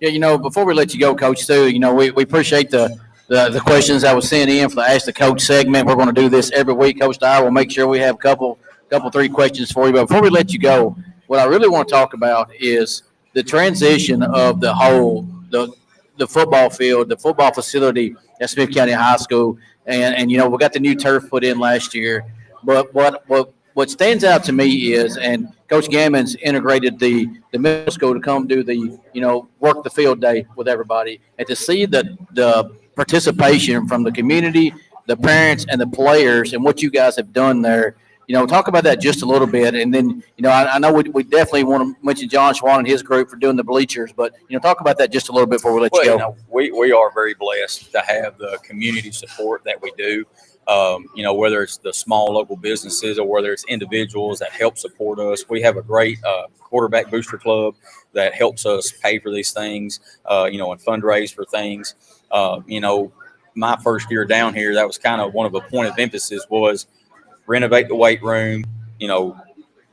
Yeah, before we let you go, Coach, too, we appreciate the questions that was sent in for the Ask the Coach segment. We're going to do this every week. Coach Dyer will make sure we have a couple, 3 questions for you. But before we let you go, what I really want to talk about is the transition of the whole, the football field, the football facility at Smith County High School. And we got the new turf put in last year. But what stands out to me is, and Coach Gammons integrated the middle school to come do the, work the field day with everybody, and to see the participation from the community, the parents, and the players, and what you guys have done there. Talk about that just a little bit. And then, I know we definitely want to mention John Schwan and his group for doing the bleachers, but, talk about that just a little bit before we let you go. We are very blessed to have the community support that we do. Whether it's the small local businesses or whether it's individuals that help support us. We have a great quarterback booster club that helps us pay for these things, and fundraise for things. My first year down here, that was kind of one of a point of emphasis was renovate the weight room,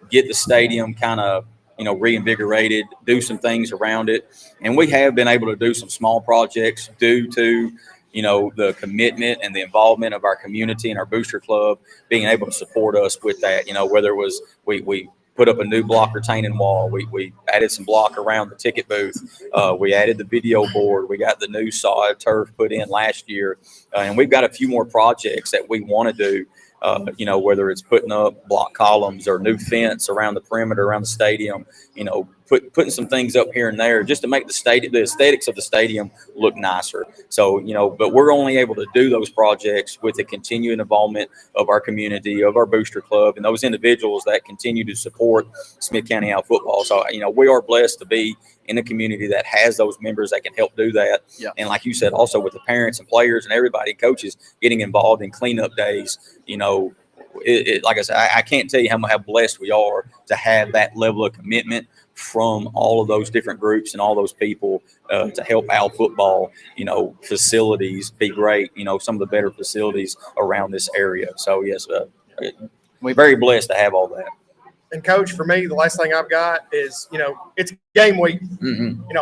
get the stadium kind of, reinvigorated, do some things around it. And we have been able to do some small projects due to the commitment and the involvement of our community and our booster club being able to support us with that, whether it was we put up a new block retaining wall, we added some block around the ticket booth, we added the video board, we got the new solid turf put in last year, and we've got a few more projects that we want to do. Whether it's putting up block columns or new fence around the perimeter around the stadium, putting some things up here and there just to make the aesthetics of the stadium look nicer. So, but we're only able to do those projects with the continuing involvement of our community, of our booster club, and those individuals that continue to support Smith County Owl football. So, we are blessed to be in a community that has those members that can help do that. Yeah. And like you said, also with the parents and players and everybody, coaches getting involved in cleanup days, like I said, I can't tell you how blessed we are to have that level of commitment from all of those different groups and all those people to help Owl football, facilities be great, some of the better facilities around this area. So yes, we're very blessed to have all that. And Coach, for me, the last thing I've got is, it's game week. Mm-hmm.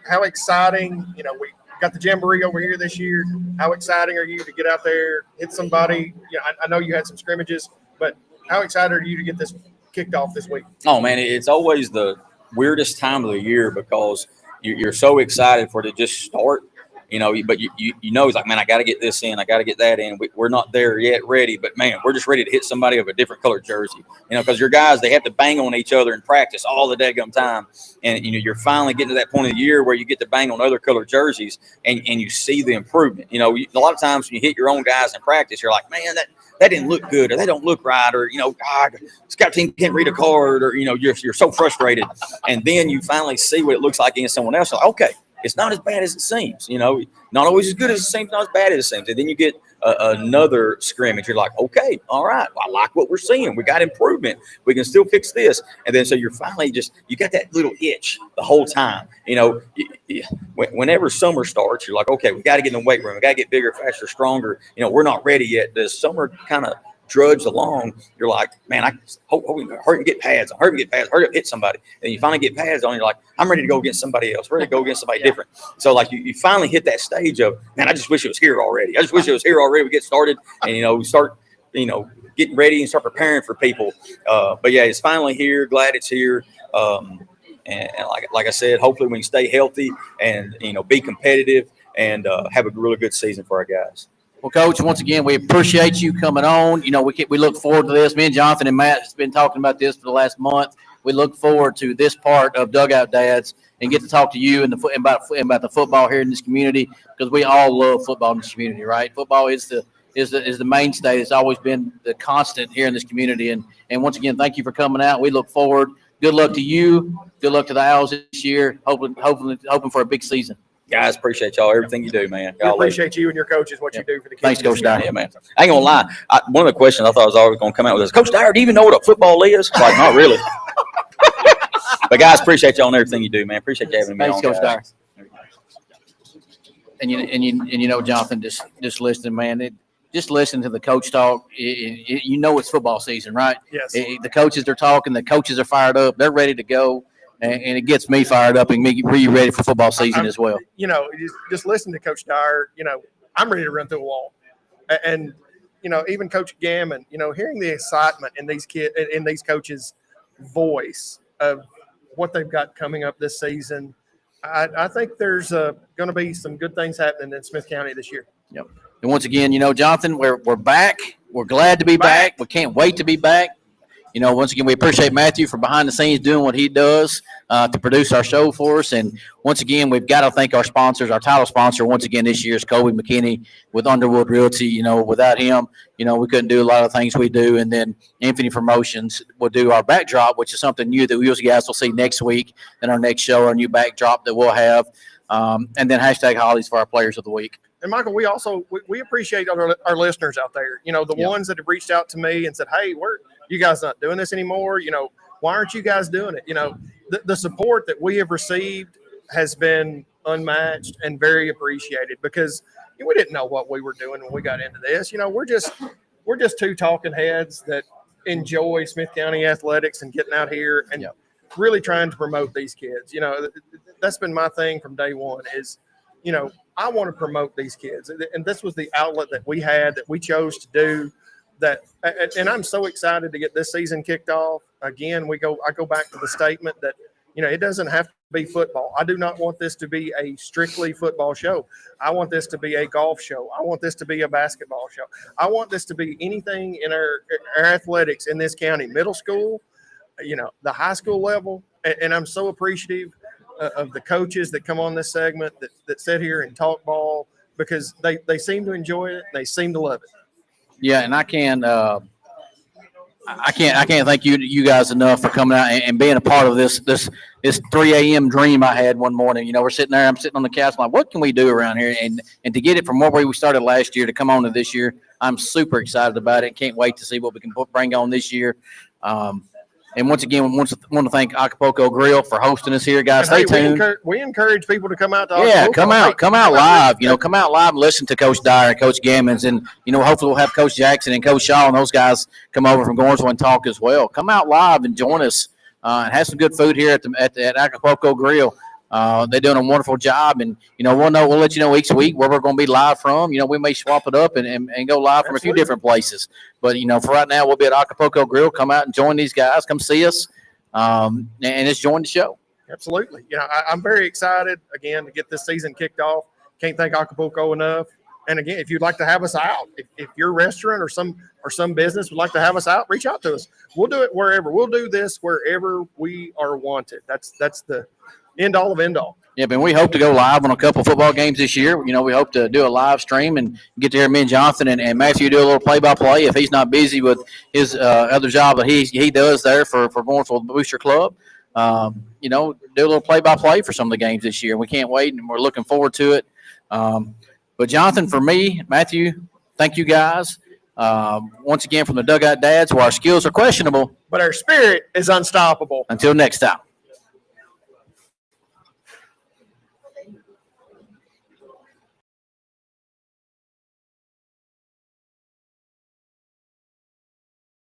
How exciting, we got the Jamboree over here this year. How exciting are you to get out there, hit somebody? I know you had some scrimmages, but how excited are you to get this kicked off this week? Oh, man, it's always the weirdest time of the year because you're so excited for it to just start. But it's like, man, I got to get this in. I got to get that in. We're not there yet ready, but man, we're just ready to hit somebody of a different colored jersey, because your guys, they have to bang on each other in practice all the daggum time. And, you're finally getting to that point of the year where you get to bang on other colored jerseys and you see the improvement. A lot of times when you hit your own guys in practice, you're like, man, that didn't look good, or they don't look right, or, God, scout team can't read a card, or, you're so frustrated. And then you finally see what it looks like against someone else. Like, okay, it's not as bad as it seems, not always as good as it seems, not as bad as it seems. And then you get another scrimmage. You're like, okay, all right, I like what we're seeing. We got improvement. We can still fix this. And then so you're finally you got that little itch the whole time. Whenever summer starts, you're like, okay, we got to get in the weight room. We got to get bigger, faster, stronger. We're not ready yet. The summer kind of drudge along, you're like, man, I hurry and get pads. Hurry up, hit somebody. And you finally get pads on, you're like, I'm ready to go against somebody else. Ready to go against somebody different. So like you finally hit that stage of, man, I just wish it was here already. We get started and, we start, getting ready and start preparing for people. But yeah, it's finally here. Glad it's here. And like I said, hopefully we can stay healthy and, be competitive and have a really good season for our guys. Well, Coach, once again, we appreciate you coming on. We look forward to this. Me and Jonathan and Matt has been talking about this for the last month. we look forward to this part of Dugout Dads and get to talk to you and about the football here in this community, because we all love football in this community, right? Football is the mainstay. It's always been the constant here in this community. And once again, thank you for coming out. We look forward. Good luck to you. Good luck to the Owls this year. Hoping for a big season. Guys, appreciate y'all, everything you do, man. We appreciate you and your coaches, what you do for the kids. Thanks, Coach Dyer. Yeah, man. I ain't gonna lie. One of the questions I thought I was always gonna come out with is, Coach Dyer, do you even know what a football is? Like, not really. But guys, appreciate y'all and everything you do, man. Appreciate you having me Thanks, on. Coach Guys. Dyer. And you know, Jonathan, just listening, man. Just listen to the coach talk. You know it's football season, right? Yes. The coaches are talking. The coaches are fired up. They're ready to go. And it gets me fired up and me ready for football season as well. You know, just listen to Coach Dyer. You know, I'm ready to run through a wall. And, you know, even Coach Gammon, you know, hearing the excitement in these coaches' voice of what they've got coming up this season, I think there's going to be some good things happening in Smith County this year. Yep. And once again, you know, Jonathan, we're back. We're glad to be back. We can't wait to be back. You know, once again, we appreciate Matthew for behind the scenes doing what he does to produce our show for us. And once again, we've got to thank our sponsors. Our title sponsor, once again, this year is Colby McKinney with Underwood Realty. You know, without him, you know, we couldn't do a lot of things we do. And then Infinity Promotions will do our backdrop, which is something new that you guys will see next week in our next show, our new backdrop that we'll have. And then hashtag Hollies for our players of the week. And Michael, we also we appreciate our listeners out there. You know, the ones that have reached out to me and said, "Hey, you guys not doing this anymore? You know, why aren't you guys doing it?" You know, the support that we have received has been unmatched and very appreciated, because we didn't know what we were doing when we got into this. You know, we're just two talking heads that enjoy Smith County athletics and getting out here and really trying to promote these kids. You know, that's been my thing from day one is, you know, I want to promote these kids. And this was the outlet that we had, that we chose to do that. And I'm so excited to get this season kicked off. Again, I go back to the statement that, you know, it doesn't have to be football. I do not want this to be a strictly football show. I want this to be a golf show. I want this to be a basketball show. I want this to be anything in our athletics in this county, middle school, you know, the high school level. And I'm so appreciative of the coaches that come on this segment that sit here and talk ball, because they seem to enjoy it. They seem to love it. Yeah, and I can't thank you guys enough for coming out and being a part of this 3 a.m. dream I had one morning. You know, I'm sitting on the couch, like, what can we do around here? And to get it from where we started last year to come on to this year, I'm super excited about it. Can't wait to see what we can bring on this year. And once again, want to thank Acapulco Grill for hosting us here, guys. Stay tuned. We encourage people to come out to Acapulco. Come out live. You know, here. come out live and listen to Coach Dyer and Coach Gammons. And, you know, hopefully we'll have Coach Jackson and Coach Shaw and those guys come over from Gornsville and talk as well. Come out live and join us and have some good food here at Acapulco Grill. They're doing a wonderful job, and you know we'll let you know each week where we're going to be live from. You know, we may swap it up and go live from a few different places, but you know, for right now we'll be at Acapulco Grill. Come out and join these guys. Come see us, and just join the show. Absolutely. You know, I'm very excited again to get this season kicked off. Can't thank Acapulco enough. And again, if you'd like to have us out, if your restaurant or some business would like to have us out, reach out to us. We'll do it wherever. We'll do this wherever we are wanted. That's the end all of end all. Yeah, but we hope to go live on a couple football games this year. You know, we hope to do a live stream and get to hear me and Jonathan and Matthew do a little play-by-play if he's not busy with his other job that he does there for Gornsville Booster Club. You know, do a little play-by-play for some of the games this year. We can't wait, and we're looking forward to it. But Jonathan, for me, Matthew, thank you guys. Once again from the Dugout Dads, where our skills are questionable, but our spirit is unstoppable. Until next time.